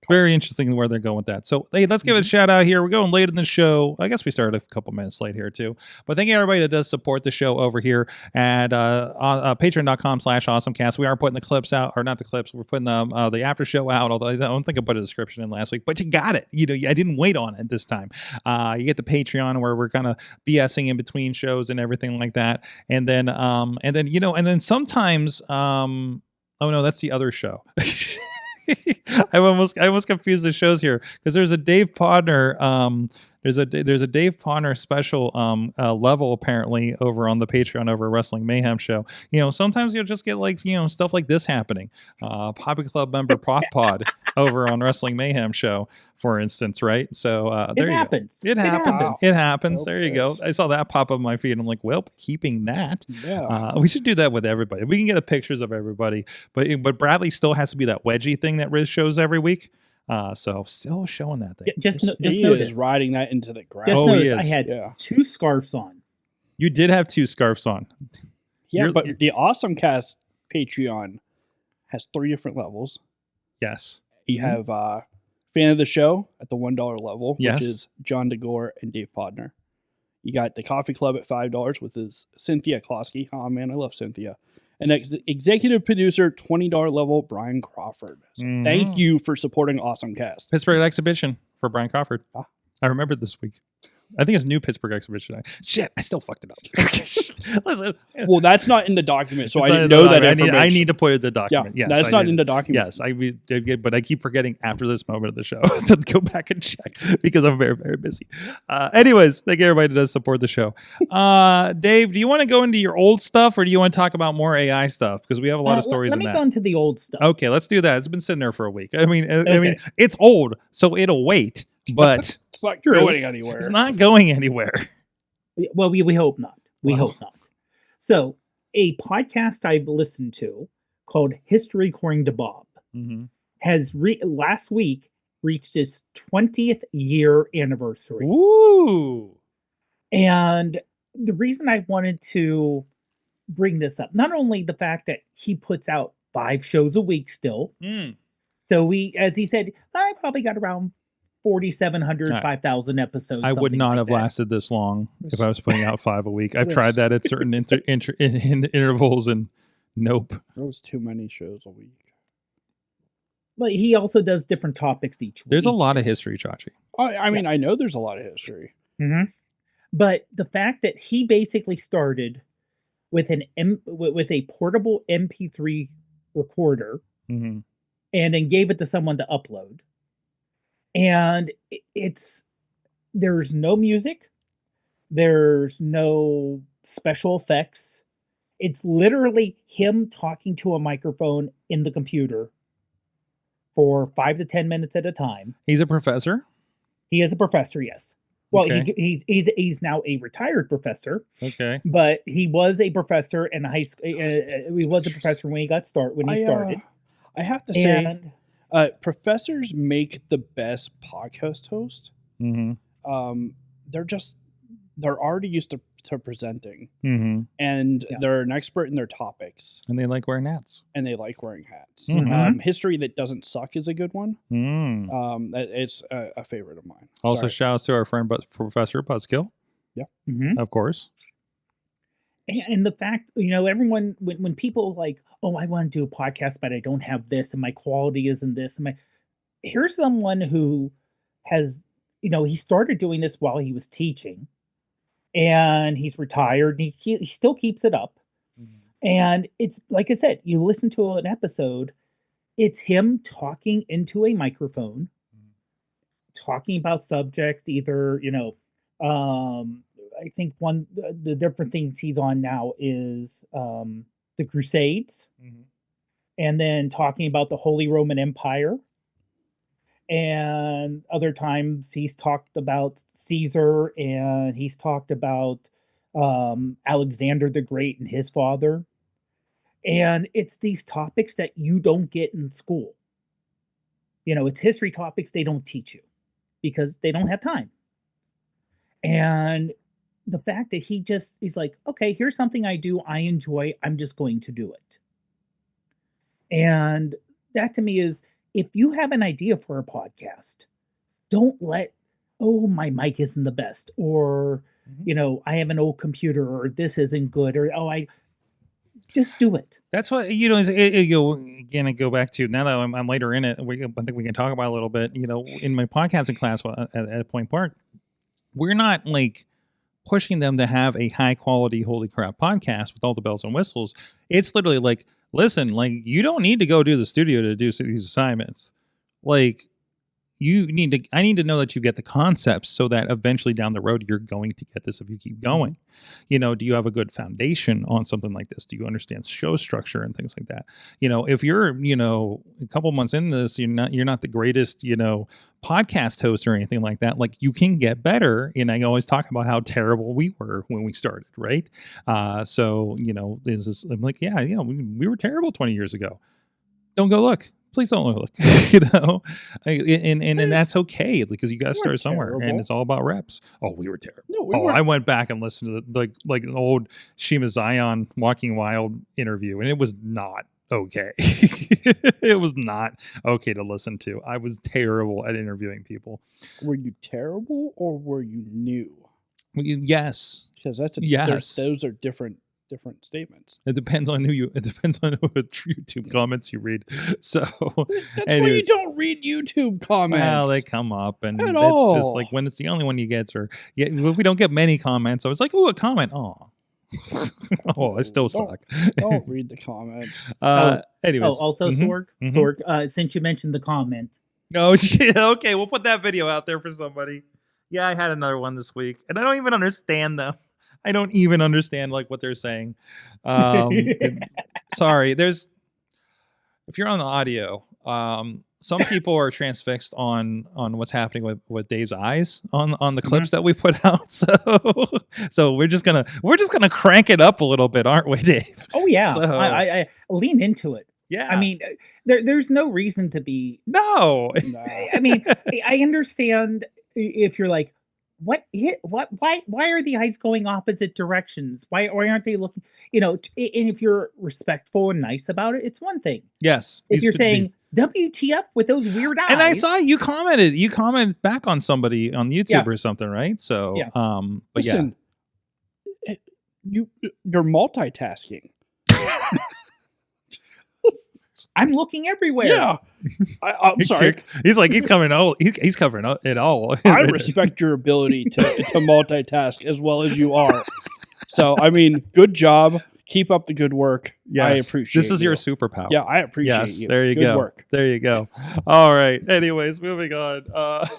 very interesting where they're going with that. So hey, let's give it a shout out here. We're going late in the show. I guess we started a couple minutes late here too. But thank you everybody that does support the show over here at patreon.com/awesomecast. We are putting the clips out, or not the clips. We're putting the after show out. Although I don't think I put a description in last week, but you got it. I didn't wait on it this time. You get the Patreon where we're kind of BSing in between shows and everything like that. And then sometimes oh no, that's the other show. I almost confused the shows here because there's a Dave Podnar there's a Dave Podnar special level apparently over on the Patreon over Wrestling Mayhem show. Sometimes you'll just get like stuff like this happening. Poppy Club member Prof Pod over on Wrestling Mayhem show, for instance, right? So there it you happens. go. It happens. Wow. It happens. Okay. There you go. I saw that pop up on my feed. I'm like, well, keeping that. Yeah. We should do that with everybody. We can get the pictures of everybody, but Bradley still has to be that wedgie thing that Riz shows every week. So still showing that thing. Just He notice. is riding that into the ground. Just Oh, he notice is. I had Yeah. 2 scarves on. You did have 2 scarves on. Yeah, You're- but the AwesomeCast Patreon has 3 different levels. Yes. You have fan of the show at the $1 level, Yes. which is John DeGore and Dave Podnar. You got the Coffee Club at $5, which is Cynthia Klosky. Oh man, I love Cynthia. And executive producer, $20 level, Brian Crawford. So thank you for supporting AwesomeCast. Pittsburgh exhibition for Brian Crawford. Ah. I remember this week. I think it's new Pittsburgh exhibition. Shit, I still fucked it up. Listen, Well, that's not in the document, so it's I not didn't in the know that document. information. I need to put it in the Yeah, document. Yes, that's I not did. in the document. Yes, but I keep forgetting after this moment of the show to go back and check because I'm very, very busy. Anyways, thank you everybody that does support the show. Dave, do you want to go into your old stuff or do you want to talk about more AI stuff? Because we have a lot of stories Let in me that. go into the old stuff. Okay, let's do that. It's been sitting there for a week. I mean, it's old, so it'll wait, but It's not True. going anywhere. it's not going anywhere. Well, we hope not. We Wow. hope not. So, a podcast I've listened to called History According to Bob Mm-hmm. has last week reached its 20th year anniversary. Woo! And the reason I wanted to bring this up, not only the fact that he puts out 5 shows a week still. Mm. So as he said, I probably got around 4,700, Right. 5,000 episodes. I would something not like have that. lasted this long if I was putting out 5 a week. I've Yes. tried that at certain intervals, and nope. There was too many shows a week. But he also does different topics each week. There's a lot of history, Chachi. I mean, I know there's a lot of history. Mm-hmm. But the fact that he basically started with with a portable MP3 recorder Mm-hmm. and then gave it to someone to upload, and there's no music, there's no special effects. It's literally him talking to a microphone in the computer for 5 to 10 minutes at a time. He's a professor. He is a professor, yes. Well, Okay. he's now a retired professor, Okay. but he was a professor in high school. He was a professor when he started. I have to say, And professors make the best podcast host. Mm-hmm. They're already used to presenting, Mm-hmm. and Yeah. they're an expert in their topics, And they like wearing hats. and they like wearing hats. Mhm. History that doesn't suck is a good one. Mm. It's a favorite of mine. Also, Sorry. shout outs to our friend Professor Buzzkill, Mhm. of course. And the fact, everyone, when people like, oh, I want to do a podcast, but I don't have this, and my quality isn't this, here's someone who has, he started doing this while he was teaching, and he's retired, and he still keeps it up. And it's like I said, you listen to an episode, it's him talking into a microphone, talking about subjects, either, I think the different things he's on now is the Crusades, and then talking about the Holy Roman Empire. And other times he's talked about Caesar, and he's talked about Alexander the Great and his father. And it's these topics that you don't get in school. It's history topics they don't teach you because they don't have time. And the fact that he's like, okay, here's something I do, I enjoy, I'm just going to do it. And that to me is, if you have an idea for a podcast, don't let, oh, my mic isn't the best, or, I have an old computer, or this isn't good, or, I just do it. That's what, again, I go back to, now that I'm later in it, I think we can talk about it a little bit, in my podcasting class at Point Park, we're not like pushing them to have a high quality, holy crap podcast with all the bells and whistles. It's literally like, listen, like, you don't need to go do the studio to do these assignments. Like, I need to know that you get the concepts so that eventually down the road, you're going to get this if you keep going. Do you have a good foundation on something like this? Do you understand show structure and things like that? If you're, a couple months into this, you're not the greatest, podcast host or anything like that. Like, you can get better. And I always talk about how terrible we were when we started. Right. So, I'm like, we were terrible 20 years ago. Don't go look. Please don't look, and that's okay, because you got to start somewhere, and it's all about reps. Oh, we were terrible. No, I went back and listened to like an old Shima Zion Walking Wild interview, and it was not okay. It was not okay to listen to. I was terrible at interviewing people. Were you terrible, or were you new? Yes, because those are different statements. It depends on what YouTube comments you read. So that's why you don't read YouTube comments. Well, they come up, and it's just like when it's the only one you get, or we don't get many comments. So it's like, oh, a comment. Oh, I still suck. Don't read the comments. Anyways. Also, Sorg, since you mentioned the comment. Oh, shit. Okay, we'll put that video out there for somebody. Yeah, I had another one this week, and I don't even understand them. I don't even understand like what they're saying. Sorry, if you're on the audio, some people are transfixed on what's happening with Dave's eyes on the clips that we put out. So we're just gonna crank it up a little bit, aren't we, Dave? Oh yeah, so, I lean into it. Yeah, I mean, there's no reason to be. No. I mean, I understand if you're like, why are the eyes going opposite directions? Why aren't they looking, and if you're respectful and nice about it, it's one thing. Yes. If you're saying WTF with those weird eyes. And I saw you commented back on somebody on YouTube or something, right? So, yeah. But listen, you're multitasking. I'm looking everywhere. Yeah, I'm sorry. He's covering he's covering it all. I respect your ability to multitask as well as you are. So, I mean, good job. Keep up the good work. Yes, I appreciate this is your superpower. Yeah, I appreciate you. There you go. Work. There you go. All right. Anyways, moving on.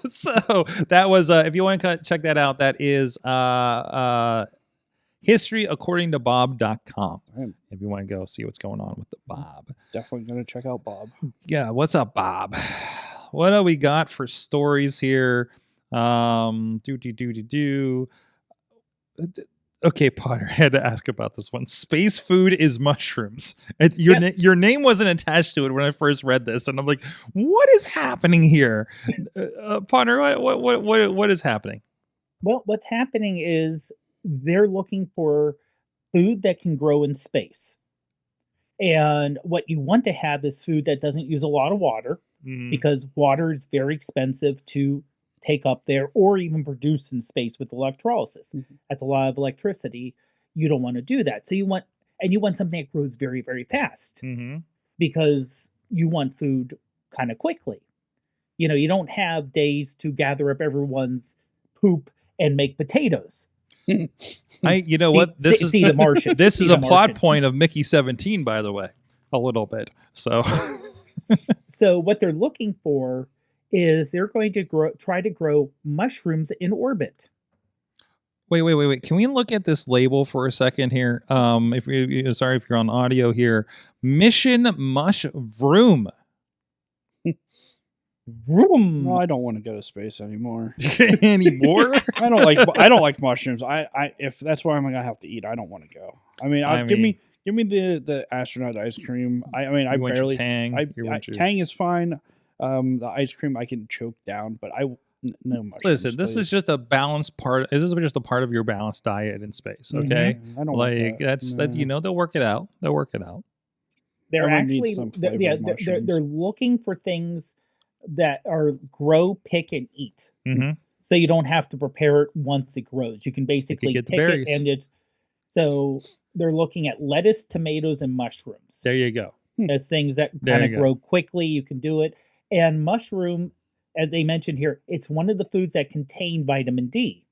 So that was if you want to check that out, that is historyaccordingtobob.com. If you want to go see what's going on with the Bob. Definitely going to check out Bob. Yeah, what's up, Bob? What do we got for stories here? Okay, Potter, I had to ask about this one. Space food is mushrooms. Your name wasn't attached to it when I first read this, and I'm like, what is happening here? Potter, what is happening? Well, what's happening is they're looking for food that can grow in space. And what you want to have is food that doesn't use a lot of water, because water is very expensive to take up there or even produce in space with electrolysis. That's a lot of electricity. You don't want to do that. So you want something that grows very, very fast, because you want food kind of quickly. You don't have days to gather up everyone's poop and make potatoes. This is the Martian. This is a plot point of Mickey 17, by the way, a little bit. So, so what they're looking for is they're going to try to grow mushrooms in orbit. Wait. Can we look at this label for a second here? If you're on audio here, Mission Mush Vroom. Vroom. No, I don't want to go to space anymore. Anymore? I don't like mushrooms. If that's where I'm gonna have to eat, I don't want to go. I mean, give me the astronaut ice cream. I mean, I you want your barely Tang. You want your... Tang is fine. The ice cream I can choke down, but no mushrooms. Listen, this is just a balanced part. This is just a part of your balanced diet in space. Okay, I don't like want that's that. You know, they'll work it out. They'll work it out. They're I might need actually some they're, flavored mushrooms. they're looking for things that are grow, pick, and eat. Mm-hmm. So you don't have to prepare it once it grows. You can basically get the pick it, berries. and it's so they're looking at lettuce, tomatoes, and mushrooms There you go. as things that There kind of you go. grow quickly. You can do it, and mushroom, as they mentioned here, it's one of the foods that contain vitamin D.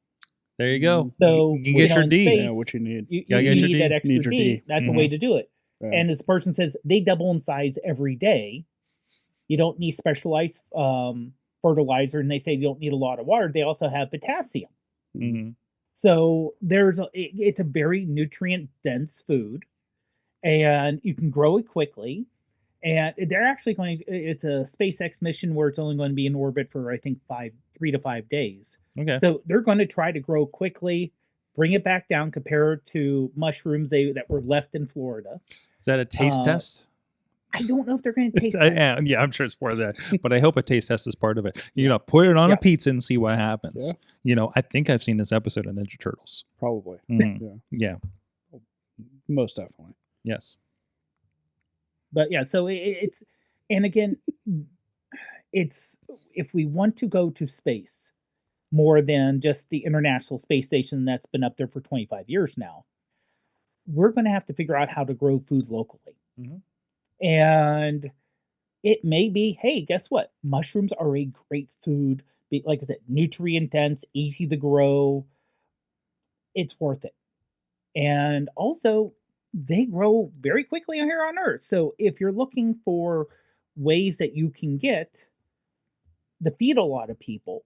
There you go. So you can get your in D. space, Yeah, what you need. You Gotta get your need D. that extra Need your D. D. That's a way to do it. Yeah. And this person says they double in size every day. You don't need specialized fertilizer, and they say you don't need a lot of water. They also have potassium. Mm-hmm. So it's a very nutrient dense food, and you can grow it quickly. And they're actually it's a SpaceX mission where it's only going to be in orbit for, I think, 3 to 5 days. Okay. So they're going to try to grow quickly, bring it back down compared to mushrooms that were left in Florida. Is that a taste test? I don't know if they're going to taste that. Yeah, I'm sure it's part of that, but I hope a taste test is part of it. You know, put it on a pizza and see what happens. Yeah. You know, I think I've seen this episode of Ninja Turtles. Probably. Mhm. Yeah. Yeah. Most definitely. Yes. But yeah, so it's, and again, it's, if we want to go to space more than just the International Space Station that's been up there for 25 years now, we're going to have to figure out how to grow food locally. Mm-hmm. And it may be, hey, guess what? Mushrooms are a great food. Like I said, nutrient dense, easy to grow. It's worth it. And also, they grow very quickly here on Earth. So if you're looking for ways that you can get to feed a lot of people,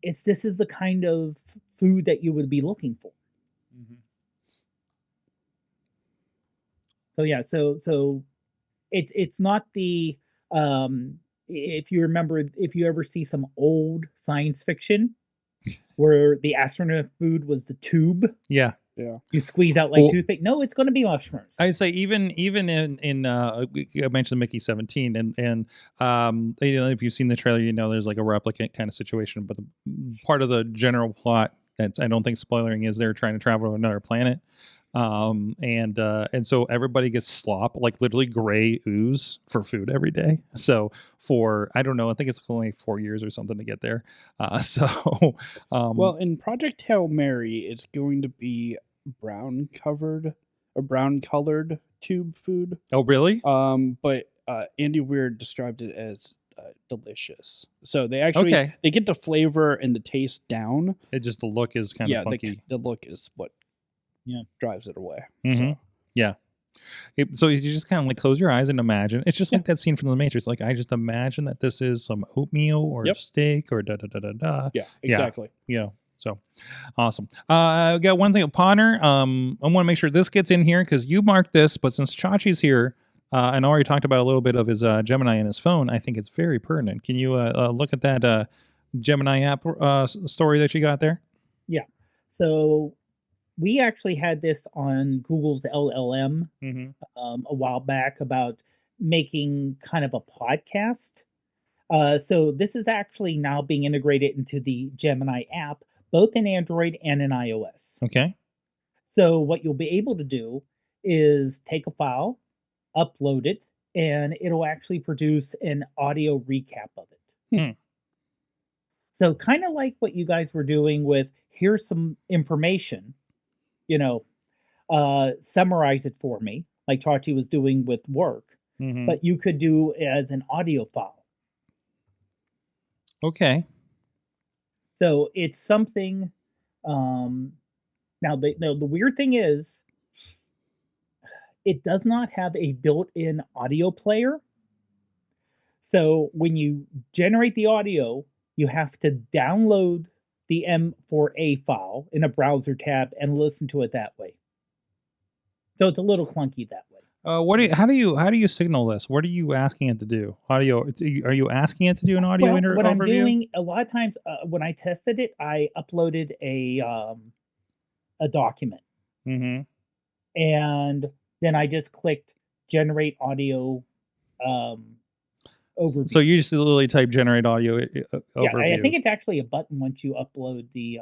this is the kind of food that you would be looking for. Mm-hmm. So yeah, so it's not the if you remember, if you ever see some old science fiction where the astronaut food was the tube. Yeah. Yeah. You squeeze out like toothpick. No, it's going to be mushrooms. I say even in I mentioned Mickey 17 and you know, if you've seen the trailer, you know there's like a replicant kind of situation, but the part of the general plot that's, I don't think spoiling, is they're trying to travel to another planet. And so everybody gets slop, like literally gray ooze for food every day. So for, I don't know, I think it's only 4 years or something to get there. Well, in Project Hail Mary, it's going to be brown colored tube food. Oh, really? But Andy Weir described it as delicious. So they actually they get the flavor and the taste down. It just, the look is kind of funky. The look is what drives it away. Mm-hmm. So. Yeah. So you just kind of like close your eyes and imagine. It's just like that scene from The Matrix. Like, I just imagine that this is some oatmeal or steak or da da da da da. Yeah, exactly. Yeah. So awesome. I got one thing, Podnar. I want to make sure this gets in here because you marked this, but since Chachi's here and already talked about a little bit of his Gemini in his phone, I think it's very pertinent. Can you look at that Gemini app story that you got there? Yeah. So we actually had this on Google's LLM a while back about making kind of a podcast. So this is actually now being integrated into the Gemini app, both in Android and in iOS. Okay. So what you'll be able to do is take a file, upload it, and it'll actually produce an audio recap of it. So kind of like what you guys were doing with, here's some information, you know, summarize it for me, like Chachi was doing with work, but you could do as an audio file. Okay. So it's something. Now the weird thing is, it does not have a built-in audio player. So when you generate the audio, you have to download the M4A file in a browser tab and listen to it that way. So it's a little clunky that way. How do you signal this? What are you asking it to do? Audio? Are you asking it to do an audio what I'm overview? doing a lot of times when I tested it, I uploaded a document, and then I just clicked generate audio overview. So you just literally type generate audio overview. Yeah, I think it's actually a button once you upload the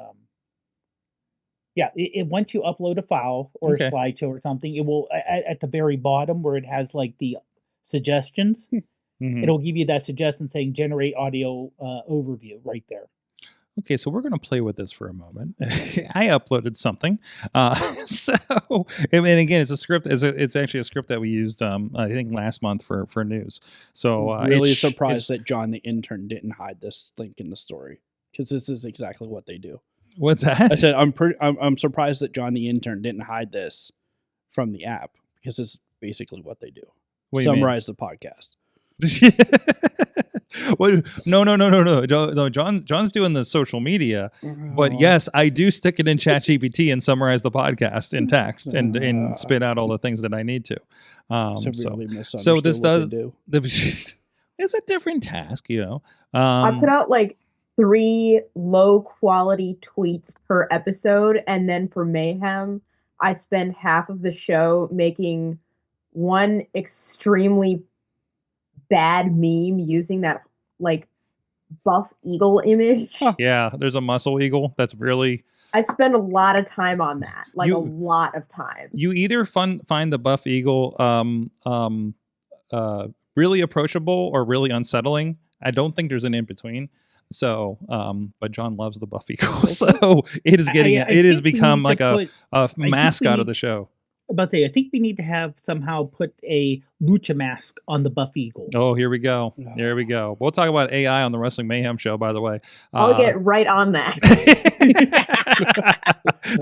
once you upload a file or a slideshow or something, it will at the very bottom where it has like the suggestions, it'll give you that suggestion saying generate audio overview right there. Okay, so we're going to play with this for a moment. I uploaded something. So, and again, it's a script. It's actually a script that we used, I think, last month for news. So really surprised that John the intern didn't hide this link in the story, because this is exactly what they do. What's that? I said I'm surprised that John the intern didn't hide this from the app, because it's basically what they do. Summarize the podcast. Well, no. John's doing the social media, but yes, I do stick it in ChatGPT and summarize the podcast in text and spit out all the things that I need to. So this does. It's a different task, you know. I put out like 3 low quality tweets per episode, and then for Mayhem, I spend half of the show making one extremely bad meme using that like buff eagle image. Yeah, there's a muscle eagle that's really. I spend a lot of time on that, like a lot of time. You either find the buff eagle really approachable or really unsettling. I don't think there's an in between. So, but John loves the buff eagle, so it is getting it has become like a mascot of the show. I think we need to have somehow put a lucha mask on the buff eagle. Oh, here we go. Here we go. We'll talk about AI on the Wrestling Mayhem show, by the way. I'll get right on that.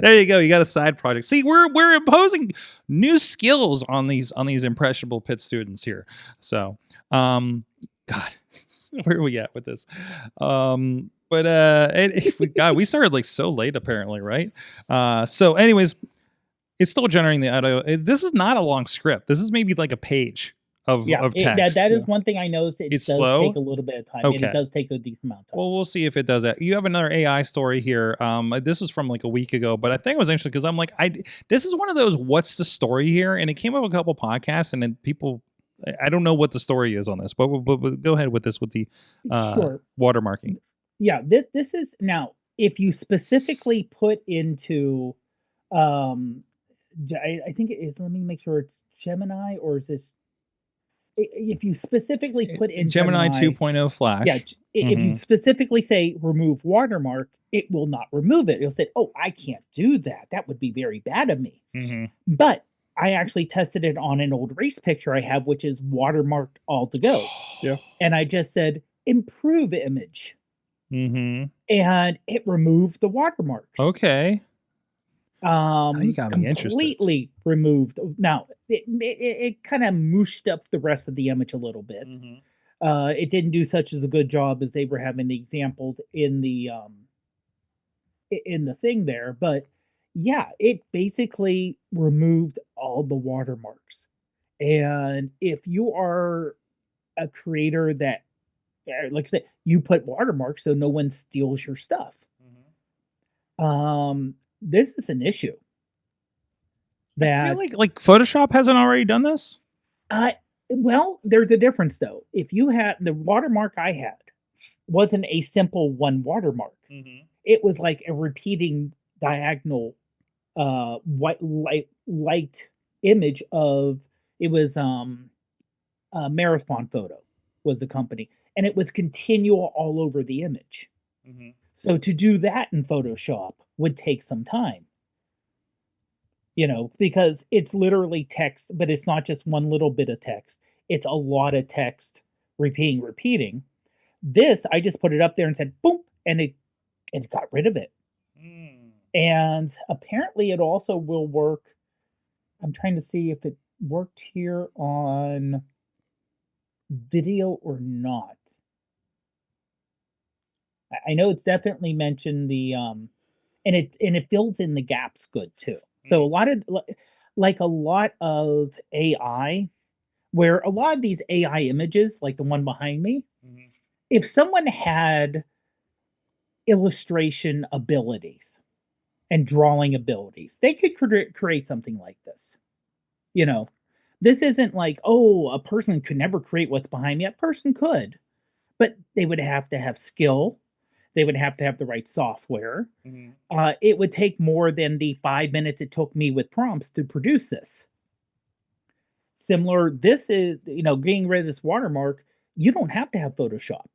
There you go. You got a side project. See, we're imposing new skills on these impressionable pit students here. So, God, where are we at with this? But God, we started like so late apparently, right? So, anyways. It's still generating the audio. This is not a long script. This is maybe like a page of text. That is one thing I noticed. It does slow? take a little bit of time. Okay. And it does take a decent amount of time. Well, we'll see if it does that. You have another AI story here. This was from like a week ago, but I think it was interesting because I'm like, this is one of those what's the story here? And it came up a couple podcasts, and then people, I don't know what the story is on this, but go ahead with this with the watermarking. Yeah, this is now if you specifically put into I think it is. Let me make sure it's Gemini, or is this? If you specifically put in Gemini 2.0 Flash, if you specifically say remove watermark, it will not remove it. It'll say, "Oh, I can't do that. That would be very bad of me." But I actually tested it on an old race picture I have, which is watermarked all to go. And I just said improve image, and it removed the watermarks. Okay. You got me completely removed. Now it kind of mooshed up the rest of the image a little bit. It didn't do such as a good job as they were having the examples in the thing there, but yeah, it basically removed all the watermarks. And if you are a creator that, like I said, you put watermarks so no one steals your stuff. This is an issue. I feel like Photoshop hasn't already done this. Well, there's a difference though. If you had the watermark I had wasn't a simple one watermark. It was like a repeating diagonal white light image of it was a Marathon Photo was the company, and it was continual all over the image. So to do that in Photoshop would take some time, because it's literally text, but it's not just one little bit of text. It's a lot of text repeating. This, I just put it up there and said, boom, and it got rid of it. And apparently it also will work. I'm trying to see if it worked here on video or not. I know it's definitely mentioned the and it fills in the gaps good too. So a lot like a lot of AI, where a lot of these AI images, like the one behind me, if someone had illustration abilities and drawing abilities, they could create something like this. You know, this isn't like, oh, a person could never create what's behind me. A person could, but they would have to have skill. They would have to have the right software. It would take more than the 5 minutes it took me with prompts to produce this. Similar, this is, getting rid of this watermark, you don't have to have Photoshop.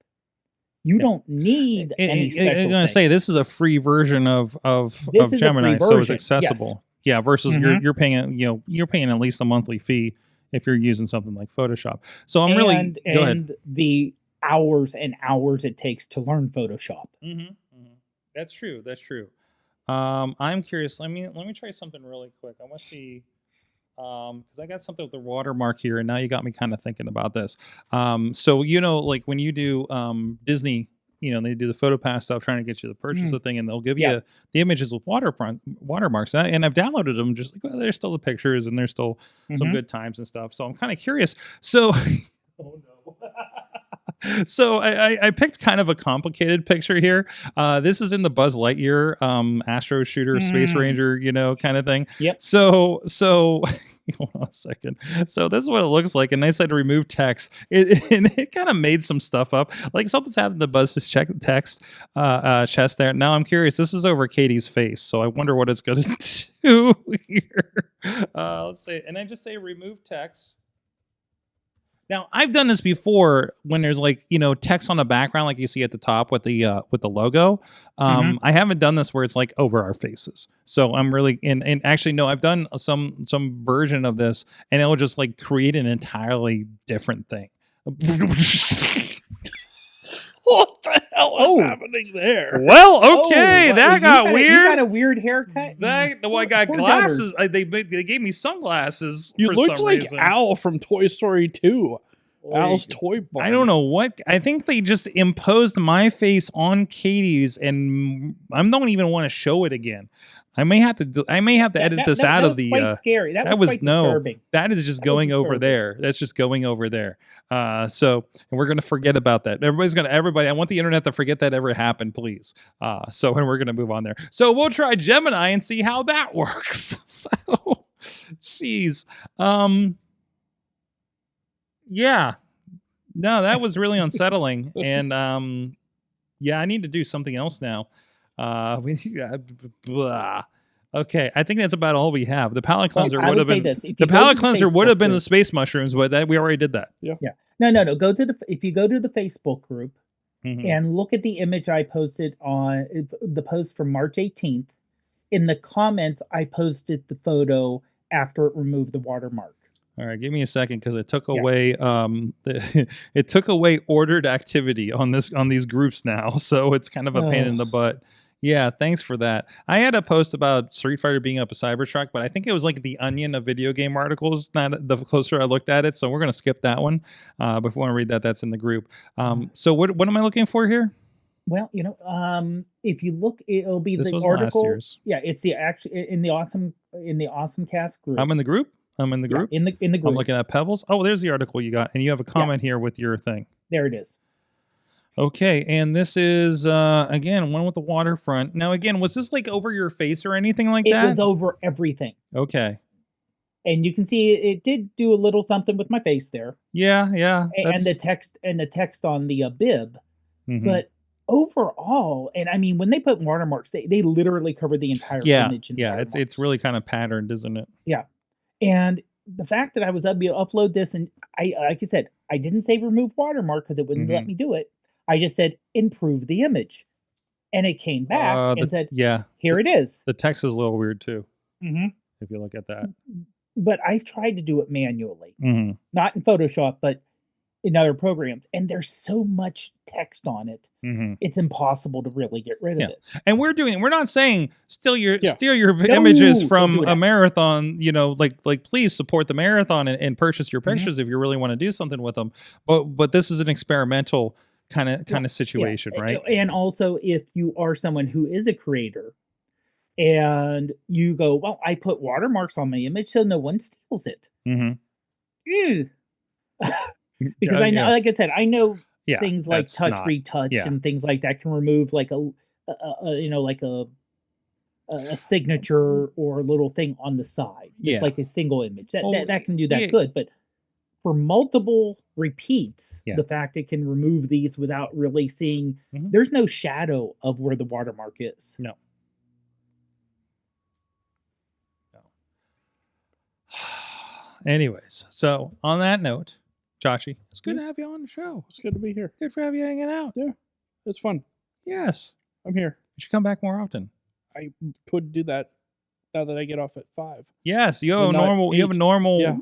You don't need any special I'm going to say this is a free version of Gemini, so it's accessible. Yes. Yeah, versus you're paying you're paying at least a monthly fee if you're using something like Photoshop. So I'm go ahead. The hours and hours it takes to learn Photoshop. That's true. That's true. I'm curious. Let me try something really quick. I want to see. Because I got something with the watermark here, and now you got me kind of thinking about this. So like when you do Disney, they do the PhotoPass stuff, trying to get you to purchase the thing, and they'll give you the images with watermarks. And I've downloaded them, just like, well, there's still the pictures, and there's still some good times and stuff. So I'm kind of curious. So, oh no. So I picked kind of a complicated picture here. This is in the Buzz Lightyear Astro Shooter Space Ranger, kind of thing. Yep. So hold on a second. So this is what it looks like. And I said to remove text. It kind of made some stuff up. Like something's happened to Buzz's text chest there. Now I'm curious. This is over Katie's face. So I wonder what it's going to do here. Let's see. And I just say remove text. Now, I've done this before when there's text on the background like you see at the top with the logo. I haven't done this where it's like over our faces. So I'm really and actually no, I've done some version of this and it'll just create an entirely different thing. What the hell is happening there? Well, okay, that got weird. You got a weird haircut. I got glasses. They gave me sunglasses. You for looked some like reason. Al from Toy Story 2. Al's toy barn. I don't know what. I think they just imposed my face on Katie's, and I don't even want to show it again. I may have to edit this out of the. Quite scary. That was quite disturbing. That is just going over there. That's just going over there. So and we're gonna forget about that. Everybody. I want the internet to forget that ever happened, please. And we're gonna move on there. So we'll try Gemini and see how that works. So, jeez. Yeah. No, that was really unsettling. And I need to do something else now. Okay, I think that's about all we have. The palette cleanser would have been the palette cleanser would have been the space mushrooms, but we already did that. Yeah. No. If you go to the Facebook group and look at the image I posted on the post from March 18th, in the comments I posted the photo after it removed the watermark. All right, give me a second because it took away it took away ordered activity on these groups now, so it's kind of a pain in the butt. Yeah, thanks for that. I had a post about Street Fighter being up a Cybertruck, but I think it was like the Onion of video game articles. Not the closer I looked at it, so we're gonna skip that one. But if you want to read that, that's in the group. So what am I looking for here? Well, if you look, it'll be this the was article. Last year's. Yeah, it's the in the AwesomeCast group. I'm in the group. I'm in the group. Yeah, in the group. I'm looking at Pebbles. Oh, there's the article you got, and you have a comment here with your thing. There it is. Okay, and this is again one with the waterfront. Now, again, was this like over your face or anything like that? It was over everything. Okay. And you can see it did do a little something with my face there. Yeah. And the text on the bib, but overall, and I mean, when they put watermarks, they literally cover the entire image. It's really kind of patterned, isn't it? Yeah. And the fact that I was able to upload this, and like I said, I didn't say remove watermark because it wouldn't let me do it. I just said improve the image, and it came back and said, here it is." The text is a little weird too. If you look at that, but I've tried to do it manually, not in Photoshop, but in other programs, and there's so much text on it, it's impossible to really get rid of it. And we're not saying steal your images from a marathon. Like please support the marathon and purchase your pictures if you really want to do something with them. But this is an experimental kind of situation, right? And also, if you are someone who is a creator, and you go, well, I put watermarks on my image so no one steals it. Ew. Because I know, like I said, I know things like retouch and things like that can remove like a signature or a little thing on the side, just like a single image. That can do that good, but for multiple repeats, the fact it can remove these without really seeing, there's no shadow of where the watermark is. No. Anyways, so on that note, Chachi, it's good to have you on the show. It's good to be here. Good to have you hanging out. Yeah, it's fun. Yes. I'm here. You should come back more often. I could do that now that I get off at 5. Yes, you have a normal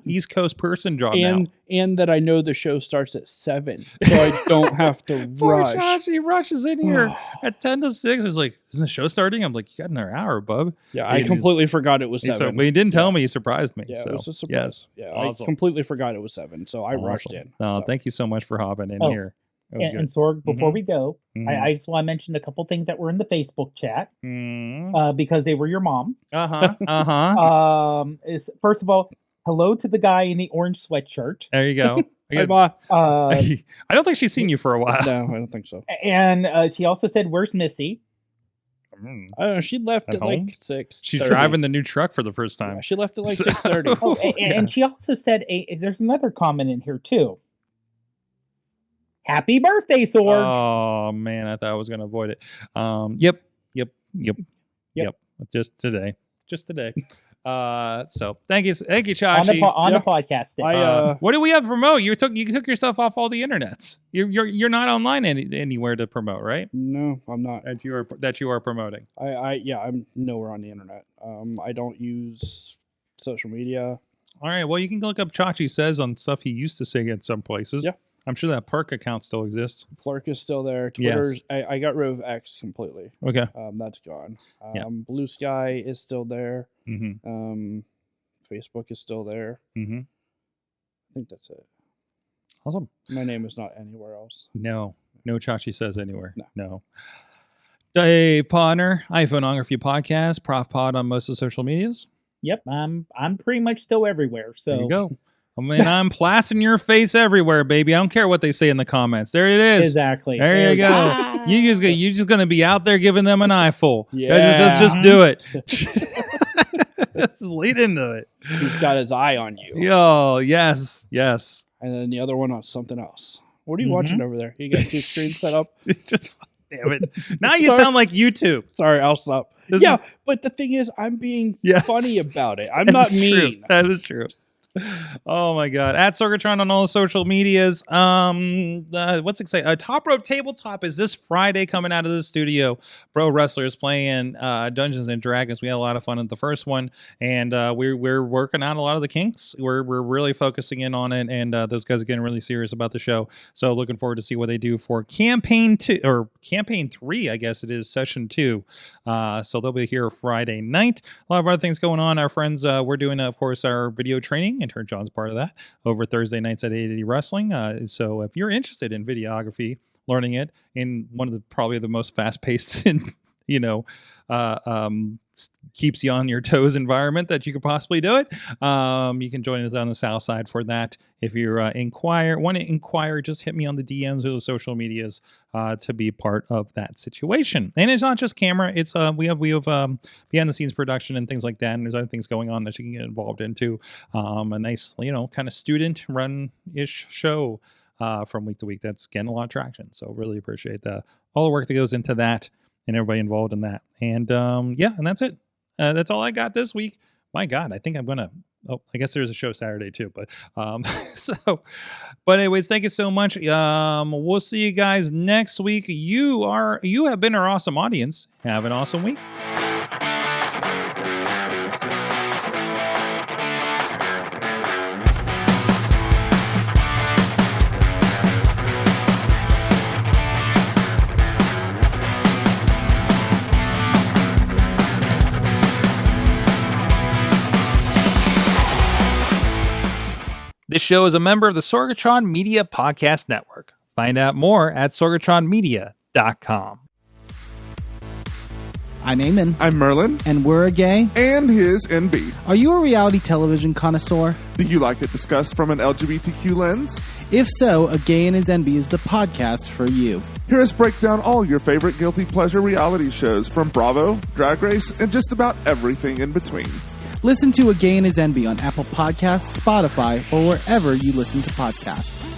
East Coast person job now. And that I know the show starts at 7, so I don't have to rush. Chachi rushes in here at 10 to 6. It's like, isn't the show starting? I'm like, you got another hour, bub. Yeah, I completely forgot it was 7. So, but he didn't tell me. He surprised me. Yeah, so, it was a surprise. Yes. Yeah, awesome. I completely forgot it was 7, so I rushed in. No, thank you so much for hopping in here. And Sorg, before we go, I just want to mention a couple things that were in the Facebook chat because they were your mom. First of all, hello to the guy in the orange sweatshirt. There you go. Hi, Ma. I don't think she's seen you for a while. No, I don't think so. And she also said, "Where's Missy?" I don't know. She left at like 6. She's driving the new truck for the first time. Yeah, she left at like 6:30. Oh, and she also said, there's another comment in here too. Happy birthday, Sorg. Oh man, I thought I was going to avoid it. Yep. Just today. So thank you, Chachi. On the podcast day. What do we have to promote? You took yourself off all the internets. You're not online anywhere to promote, right? No, I'm not. That you are promoting. I'm nowhere on the internet. I don't use social media. All right. Well, you can look up Chachi Says on stuff he used to say at some places. Yeah. I'm sure that Perk account still exists. Plurk is still there. Twitter's, yes. I got rid of X completely. Okay. That's gone. Blue Sky is still there. Facebook is still there. I think that's it. Awesome. My name is not anywhere else. No Chachi Says anywhere. No. Dave Podnar, iPhoneography Podcast, Prof Pod on most of the social medias. Yep, I'm pretty much still everywhere. So there you go. I mean, I'm plastering your face everywhere, baby. I don't care what they say in the comments. There it is. Exactly. There you go. You're just gonna be out there giving them an eyeful. Yeah. Let's just do it. Just lead into it. He's got his eye on you. Yo, yes. And then the other one on something else. What are you watching over there? You got 2 screens set up? Damn it. Now you sound like YouTube. Sorry, I'll stop. But the thing is, I'm being funny about it. I'm not mean. True. That is true. Oh my god. At Sorgatron on all the social medias. What's exciting? Top Rope Tabletop is this Friday coming out of the studio. Pro Wrestlers playing Dungeons and Dragons. We had a lot of fun at the first one, and we're working out a lot of the kinks. We're really focusing in on it, and those guys are getting really serious about the show. So looking forward to see what they do for campaign 2 or campaign 3, I guess it is, session 2. So they'll be here Friday night. A lot of other things going on. Our friends, we're doing, of course, our video training. Intern John's part of that over Thursday nights at 880 Wrestling. So if you're interested in videography, learning it in one of the probably the most fast-paced and keeps you on your toes environment that you could possibly do it, you can join us on the south side for that. If you want to inquire, just hit me on the DMs or the social medias to be part of that situation. And it's not just camera; it's we have behind the scenes production and things like that. And there's other things going on that you can get involved into. A nice, kind of student run ish show from week to week. That's getting a lot of traction. So really appreciate all the work that goes into that and everybody involved in that. And and that's it. That's all I got this week. My God, I think I'm gonna. Oh, I guess there's a show Saturday too, but but anyways, thank you so much. We'll see you guys next week. You have been our awesome audience. Have an awesome week. This show is a member of the Sorgatron Media Podcast Network. Find out more at sorgatronmedia.com. I'm Eamon. I'm Merlin. And we're a gay. And his NB. Are you a reality television connoisseur? Do you like it discussed from an LGBTQ lens? If so, A Gay and His NB is the podcast for you. Hear us break down all your favorite guilty pleasure reality shows from Bravo, Drag Race, and just about everything in between. Listen to A Gay and His NB on Apple Podcasts, Spotify, or wherever you listen to podcasts.